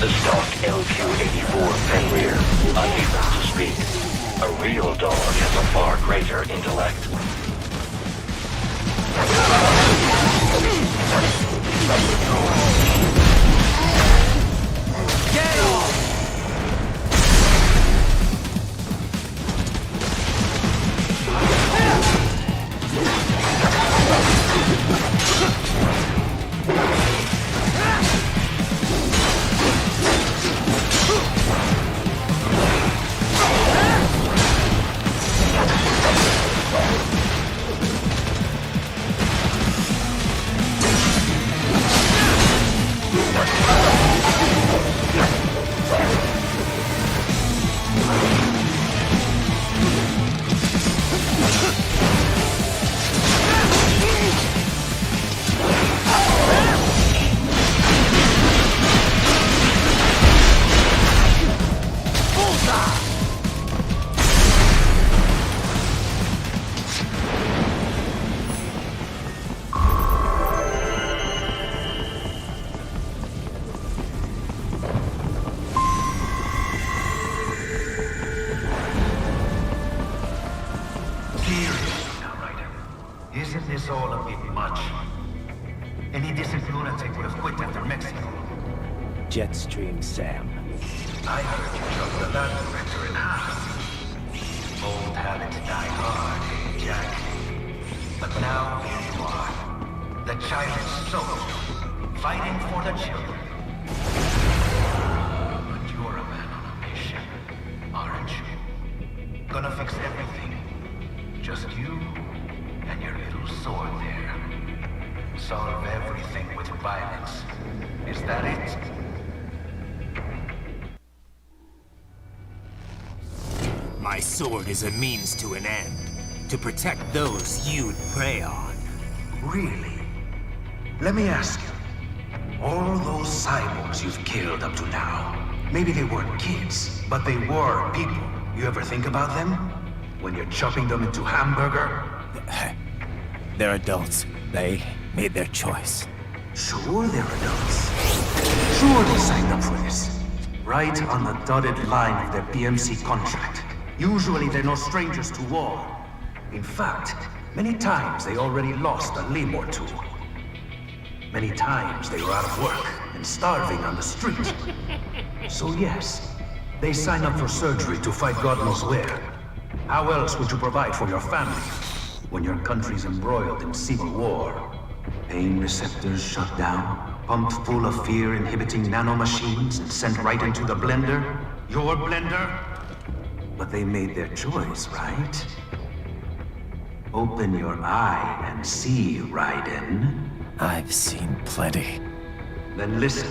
The stock LQ-84 Fenrir, unable to speak. A real dog has a far greater intellect. Get off! Isn't this all a bit much? Any decent lunatic would have quit after Mexico. Jetstream, Sam. I heard you chopped the land director in half. Old habits die hard, Jack. But now here you are. The child's soul, fighting for the children. But you're a man on a mission, aren't you? Gonna fix everything. Just you and your little sword there. Solve everything with violence. Is that it? My sword is a means to an end. To protect those you'd prey on. Really? Let me ask you. All those cyborgs you've killed up to now, maybe they weren't kids, but they were people. You ever think about them? When you're chopping them into hamburger? They're adults. They made their choice. Sure they're adults. Sure they signed up for this. Right on the dotted line of their BMC contract. Usually they're no strangers to war. In fact, many times they already lost a limb or two. Many times they were out of work and starving on the street. So yes, they sign up for surgery to fight God knows where. How else would you provide for your family when your country's embroiled in civil war? Pain receptors shut down, pumped full of fear-inhibiting nanomachines and sent right into the blender? Your blender? But they made their choice, right? Open your eye and see, Raiden. I've seen plenty. Then listen.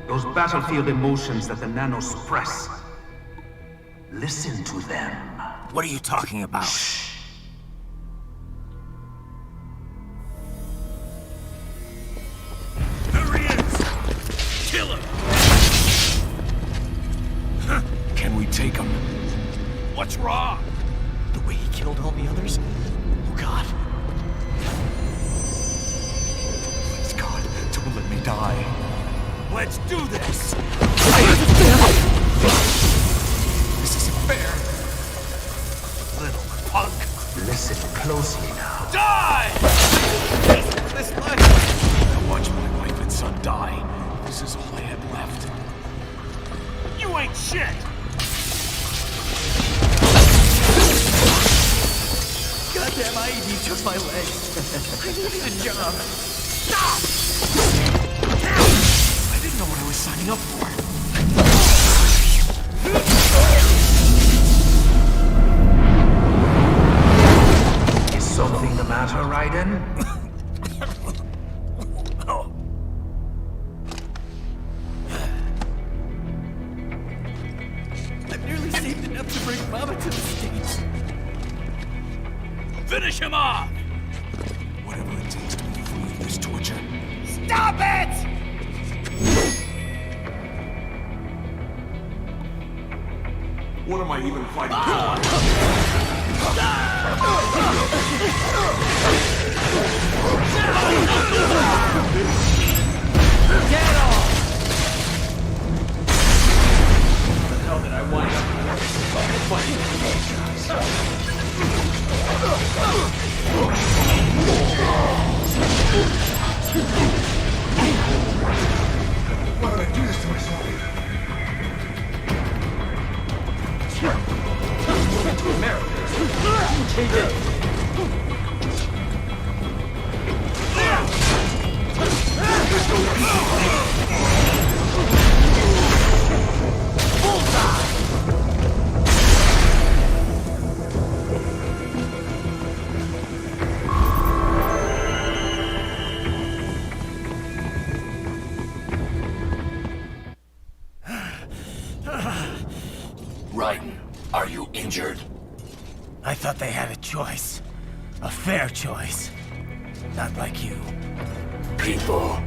Those battlefield emotions that the nanos suppress. Listen to them. What are you talking about? Shh. There he is! Kill him! Can we take him? What's wrong? The way he killed all the others? Oh, God. Please, God, don't let me die. Let's do this! This isn't fair. Little punk. Listen closely now. Die! This life! I watched my wife and son die. This is all I had left. You ain't shit! Goddamn IED took my legs. I needed a job. Stop! I didn't know what I was signing up for. Is something the matter, Raiden? I've nearly saved enough to bring Mama to the States. Finish him off! Whatever it takes to be free of this torture. Stop it! What am I even fighting for? Get off! What the hell did I wind up Why did I do this to myself? To America. Take it. Raiden, are you injured? I thought they had a choice. A fair choice. Not like you. People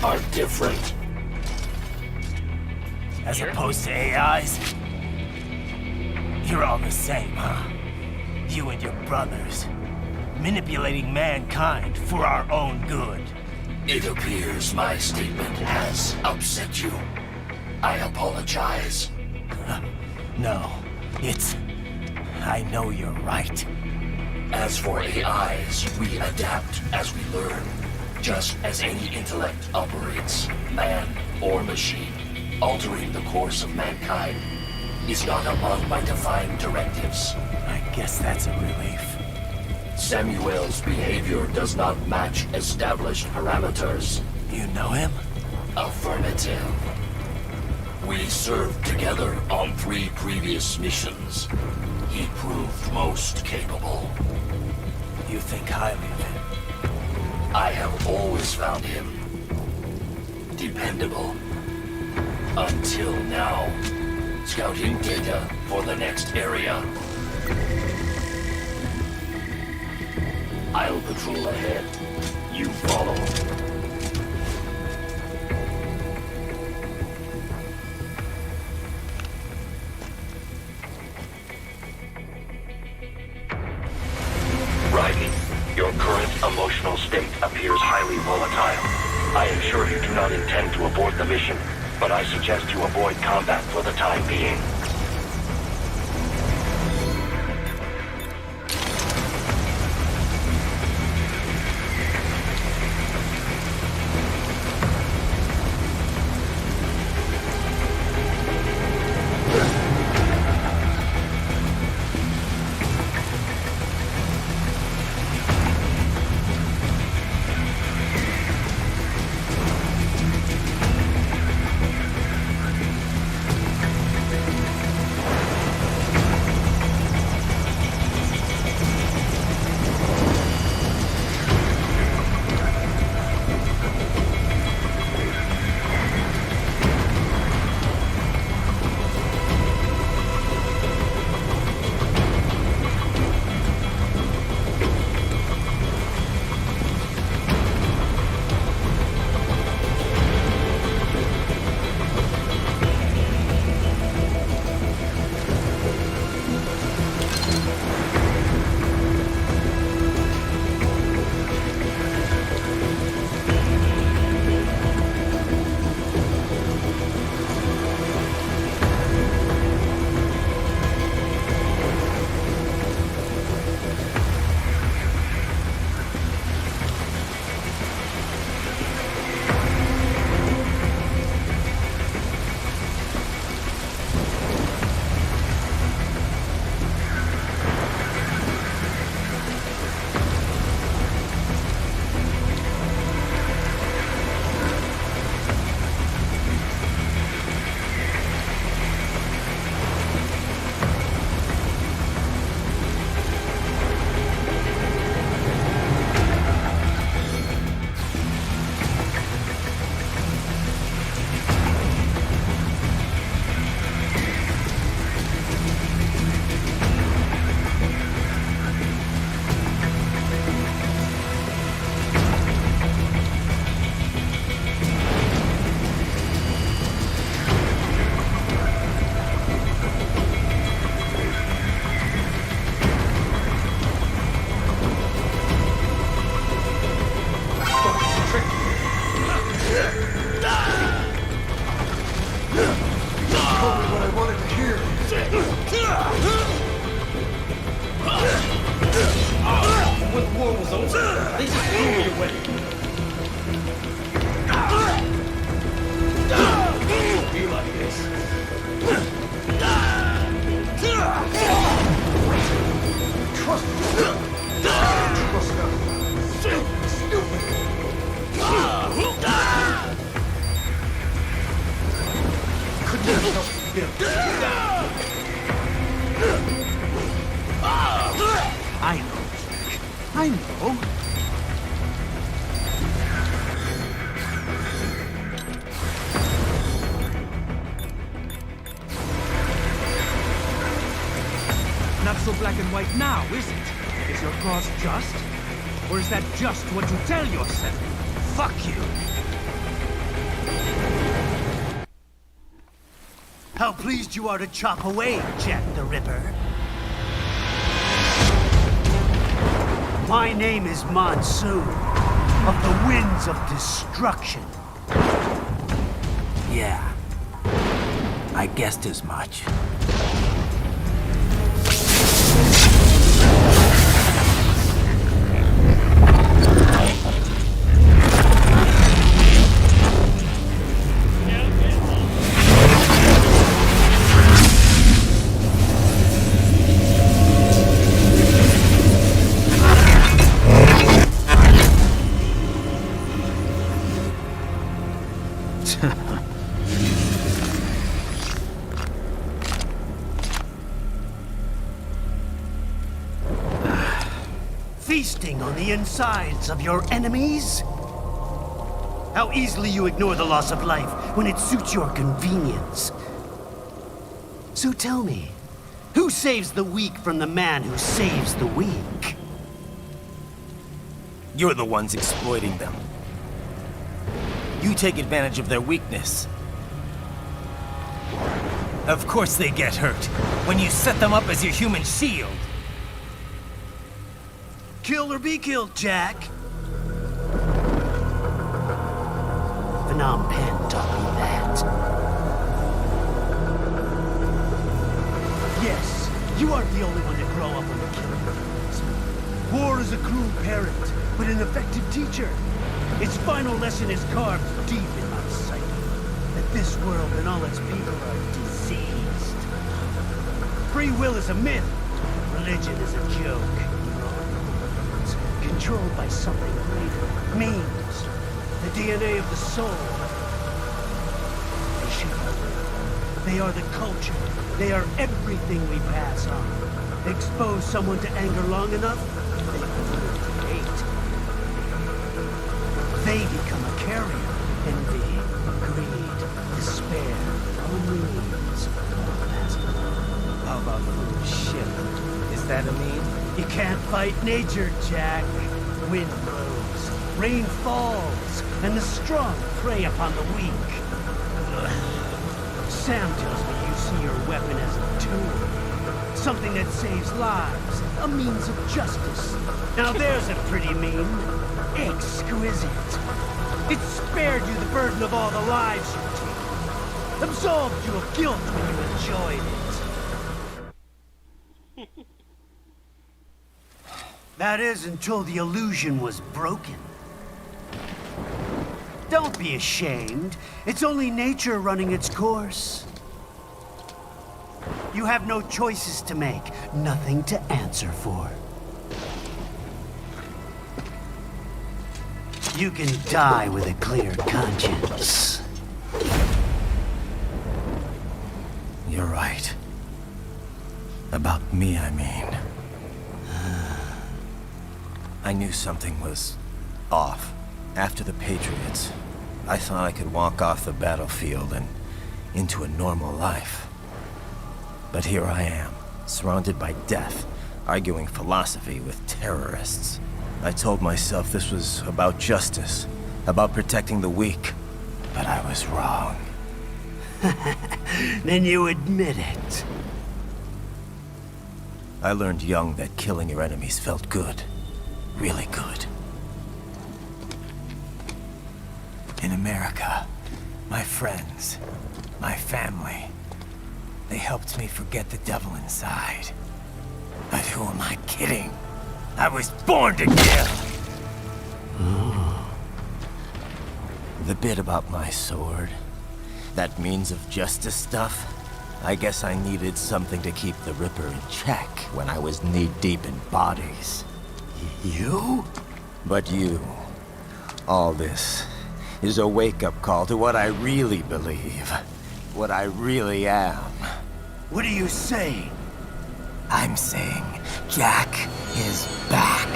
are different. As opposed to AIs? You're all the same, huh? You and your brothers. Manipulating mankind for our own good. It appears my statement has upset you. I apologize. No, it's... I know you're right. As for AIs, we adapt as we learn. Just as any intellect operates, man or machine. Altering the course of mankind is not among my defined directives. I guess that's a relief. Samuel's behavior does not match established parameters. You know him? Affirmative. We served together on 3 previous missions. He proved most capable. You think highly of him? I have always found him dependable. Until now. Scouting data for the next area. I'll patrol ahead. You follow. Raiden, your current emotional state appears highly volatile. I am sure you do not intend to abort the mission, but I suggest you avoid combat for the time being. ready. Be like this. Trust her. Trust her. Stupid. Couldn't have helped him. I know, Jack. I know. Not so black and white now, is it? Is your cause just? Or is that just what you tell yourself? Fuck you! How pleased you are to chop away, Jack the Ripper. My name is Monsoon, of the Winds of Destruction. Yeah, I guessed as much. Feasting on the insides of your enemies? How easily you ignore the loss of life when it suits your convenience. So tell me, who saves the weak from the man who saves the weak? You're the ones exploiting them. You take advantage of their weakness. Of course they get hurt when you set them up as your human shield. Kill or be killed, Jack. Phnom Penh taught me that. Yes, you aren't the only one to grow up on the killing fields. War is a cruel parent, but an effective teacher. Its final lesson is carved deep in my psyche. That this world and all its people are diseased. Free will is a myth. Religion is a joke. Controlled by something greater. Means. The DNA of the soul. They shape our world. They are the culture. They are everything we pass on. Expose someone to anger long enough, they learn to hate. They become a carrier. Envy, greed, despair, unease. How about foolish shit? Is that a meme? You can't fight nature, Jack. Wind blows, rain falls, and the strong prey upon the weak. Sam tells me you see your weapon as a tool. Something that saves lives, a means of justice. Now there's a pretty meme. Exquisite. It spared you the burden of all the lives you take. Absolved you of guilt when you enjoyed it. That is until the illusion was broken. Don't be ashamed. It's only nature running its course. You have no choices to make, nothing to answer for. You can die with a clear conscience. You're right. About me, I mean. I knew something was off. After the Patriots, I thought I could walk off the battlefield and into a normal life. But here I am, surrounded by death, arguing philosophy with terrorists. I told myself this was about justice, about protecting the weak. But I was wrong. Then you admit it. I learned young that killing your enemies felt good. Really good. In America, my friends, my family, they helped me forget the devil inside. But who am I kidding? I was born to kill! The bit about my sword, that means of justice stuff, I guess I needed something to keep the Ripper in check when I was knee-deep in bodies. You? But you, all this, is a wake-up call to what I really believe. What I really am. What are you saying? I'm saying Jack is back.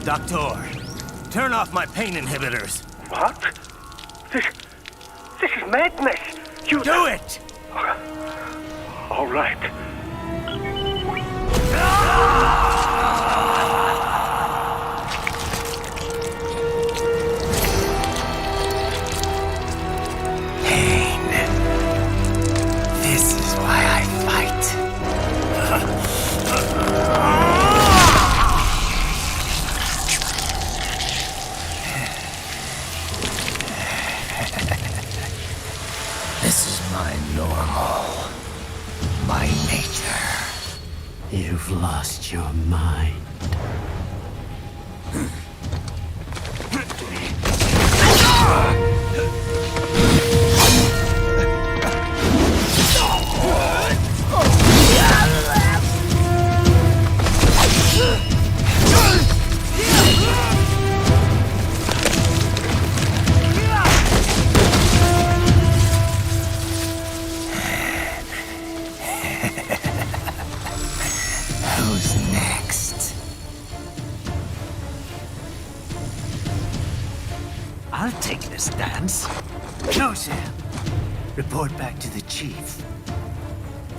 Doctor, turn off my pain inhibitors. What? This is madness. You do it! All right. Pain. This is why I fight. This is my normal. My nature. You've lost your mind. Who's next? I'll take this dance. No, Sam. Report back to the chief.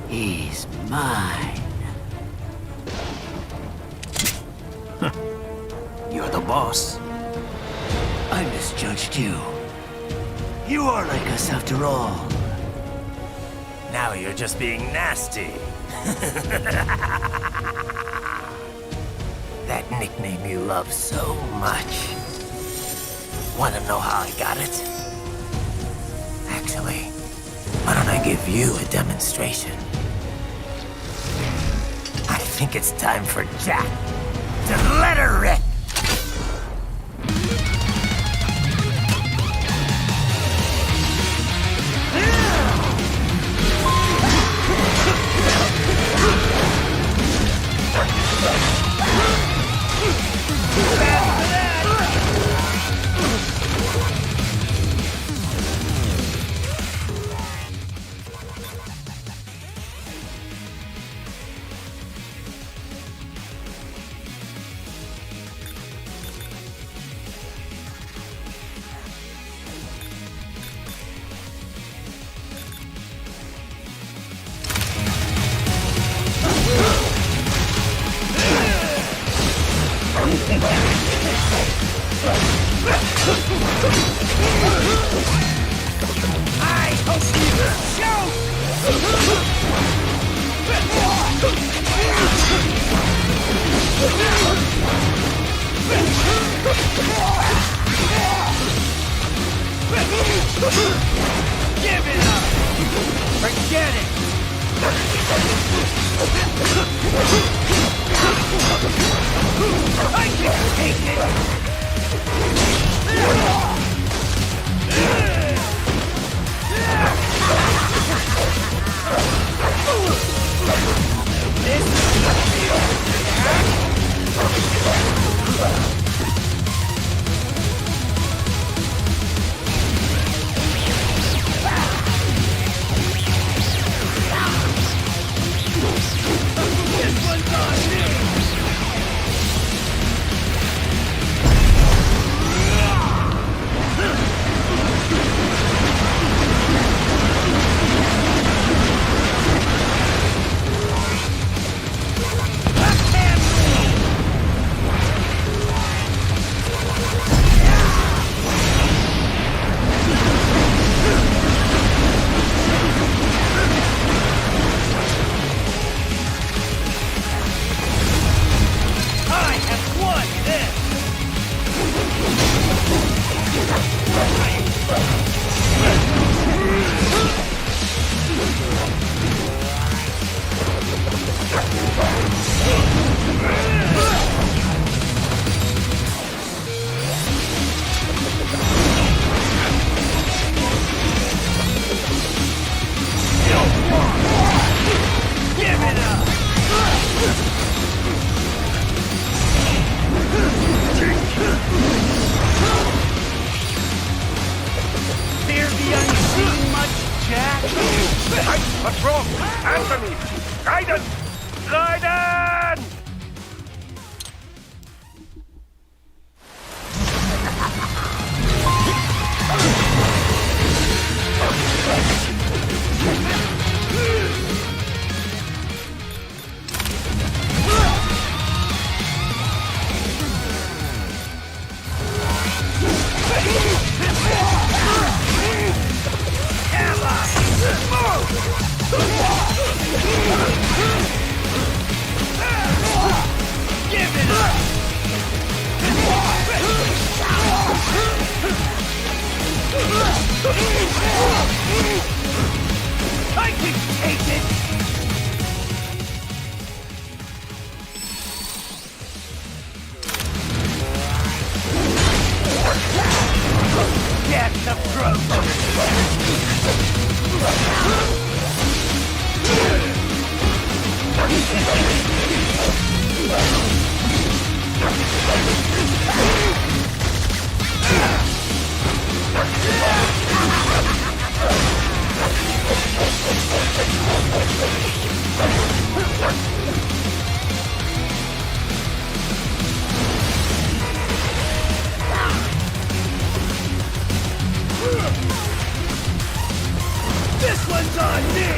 He's mine. You're the boss. I misjudged you. You are like us after all. Now you're just being nasty. That nickname you love so much. Wanna know how I got it? Actually, why don't I give you a demonstration? I think it's time for Jack to let her rip. Give it up! Forget it! I can take it! This one's on me! Raiden! Raiden! I can take it! Death This one's on me!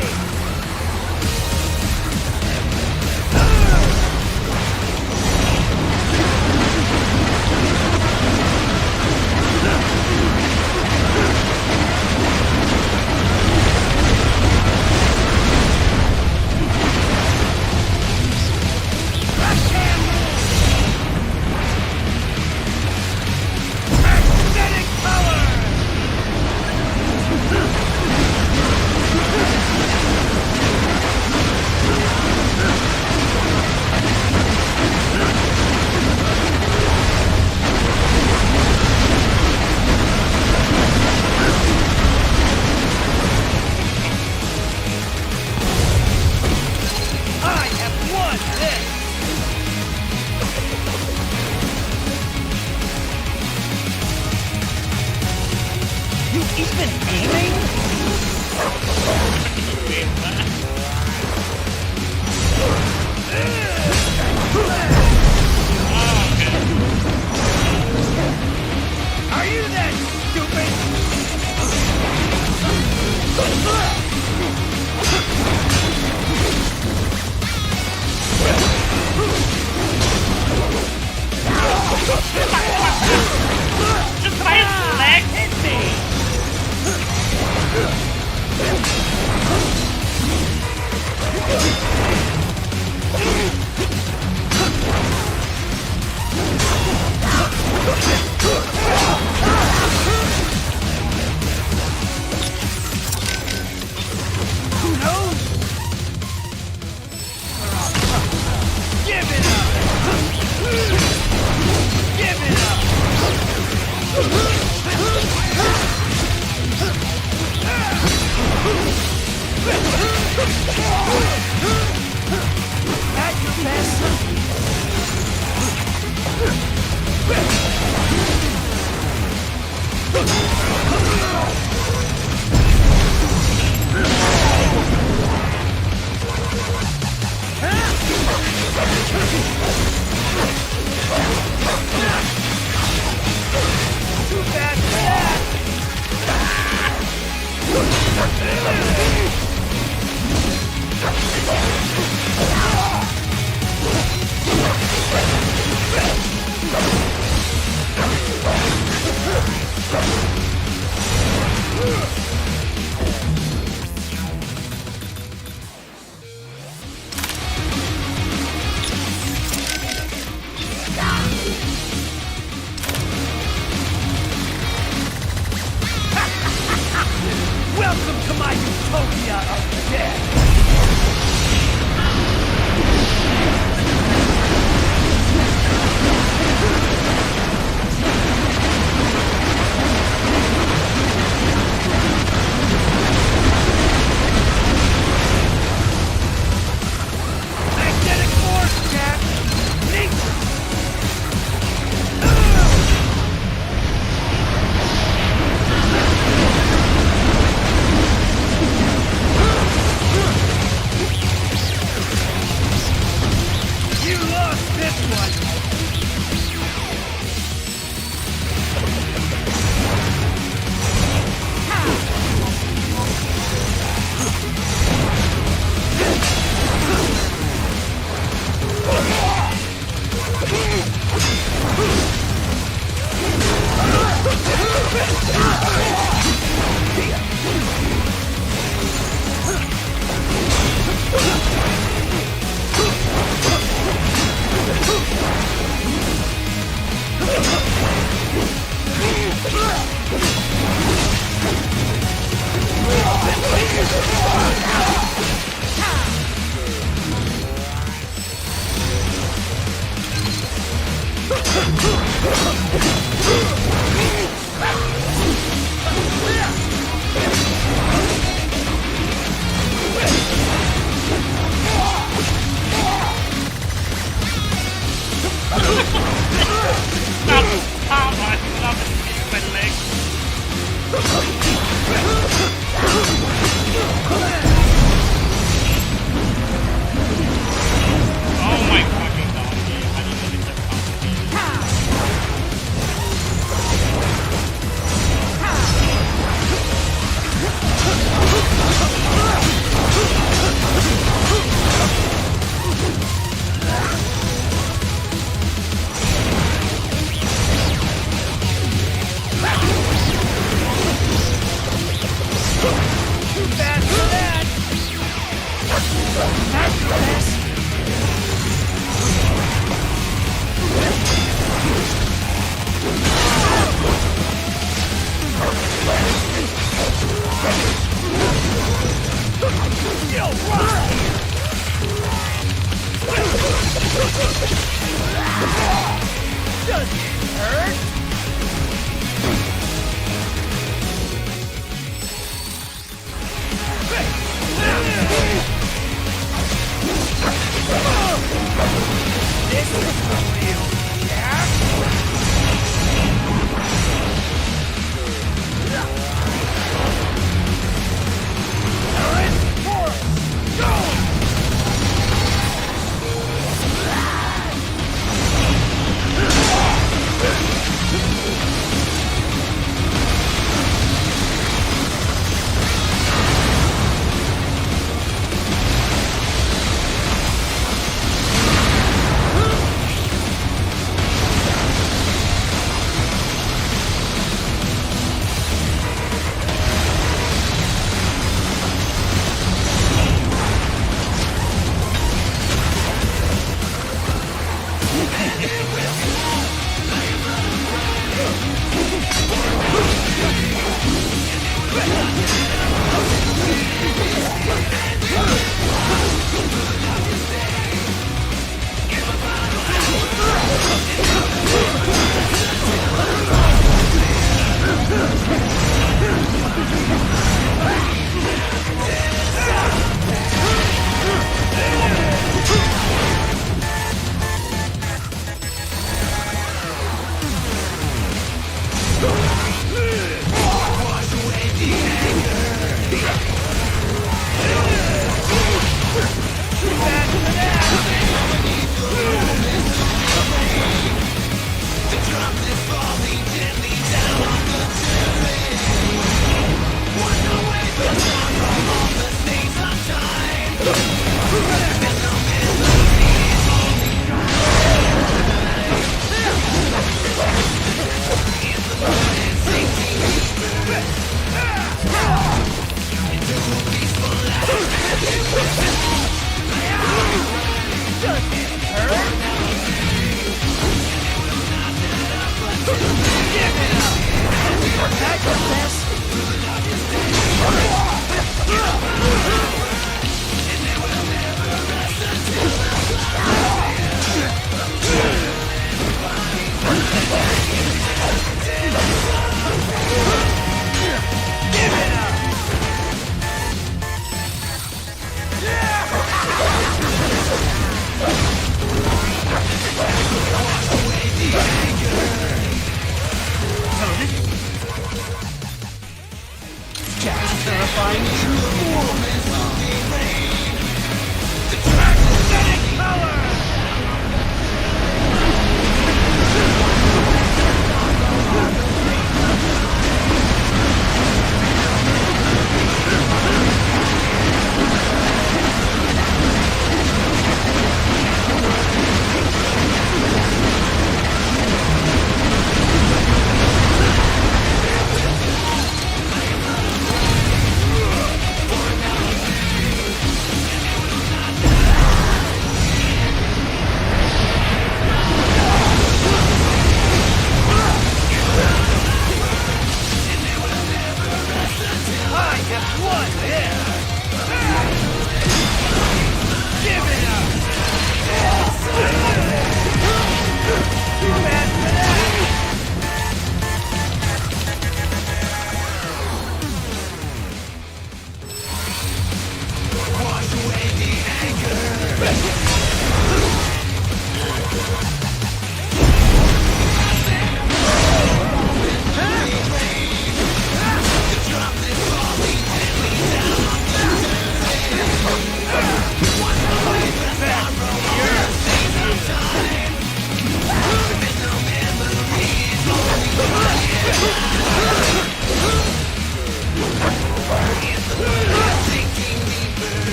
Just try and slag hit me!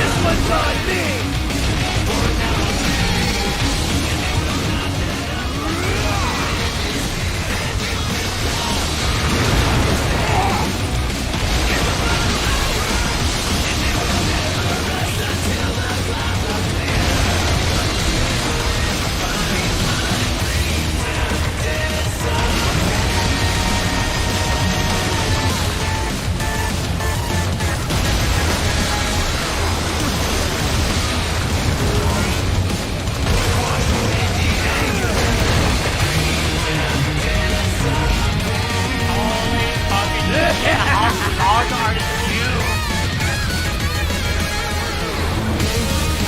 This one's on me!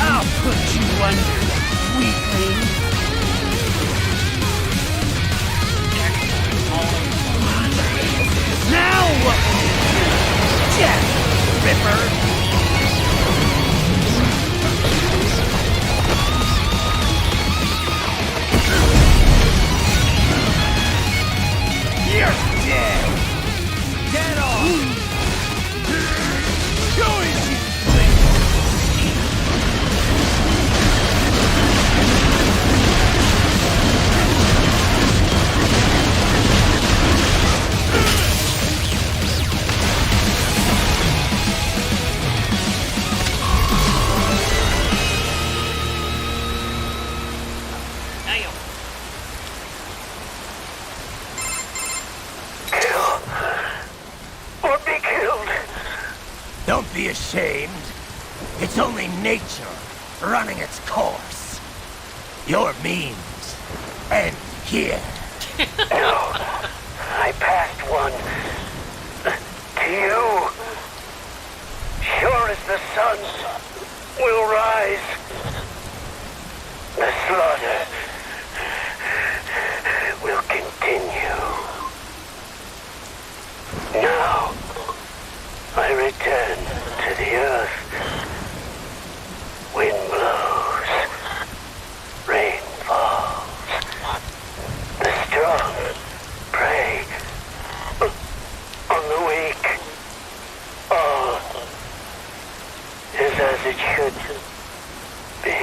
I'll put you under, weakling. Now what will you do? Death, Ripper! You're dead! Get off! Go easy! Don't be ashamed. It's only nature running its course. Your means end here. No, I passed one. To you. Sure as the sun will rise. The slaughter will continue. Now, I return to the earth. Wind blows. Rain falls. The strong prey on the weak. All is as it should be.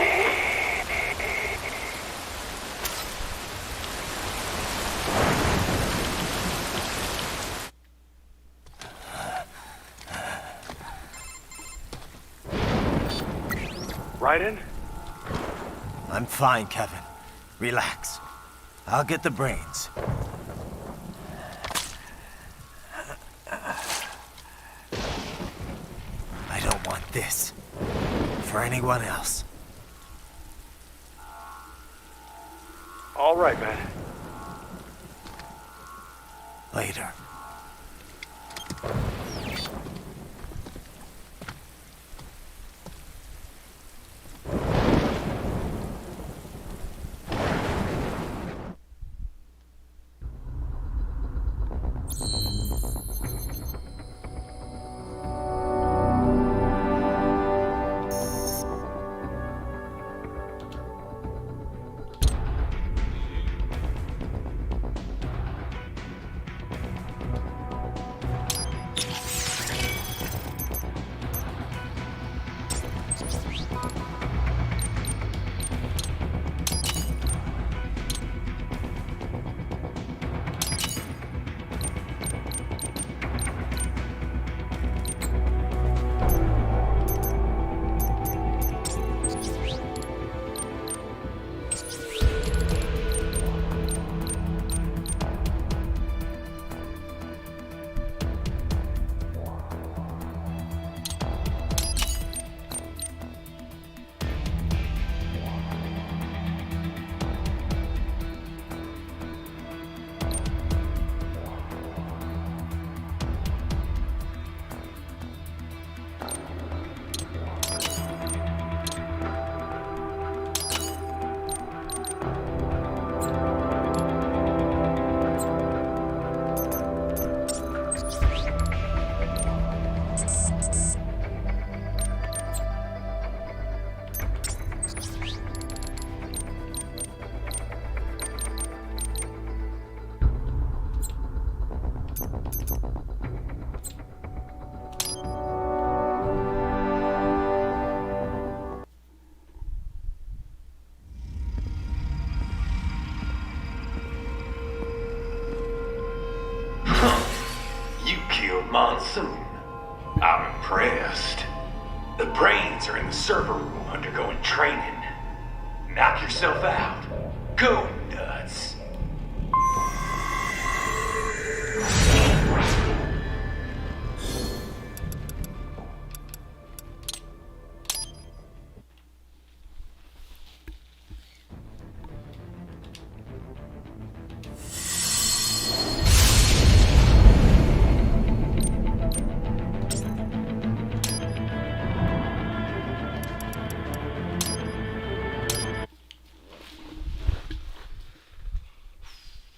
Raiden? I'm fine, Kevin. Relax. I'll get the brains. I don't want this. For anyone else. All right, man. Later. real soon. I'm impressed. The brains are in the server room undergoing training. Knock yourself out. Go nuts.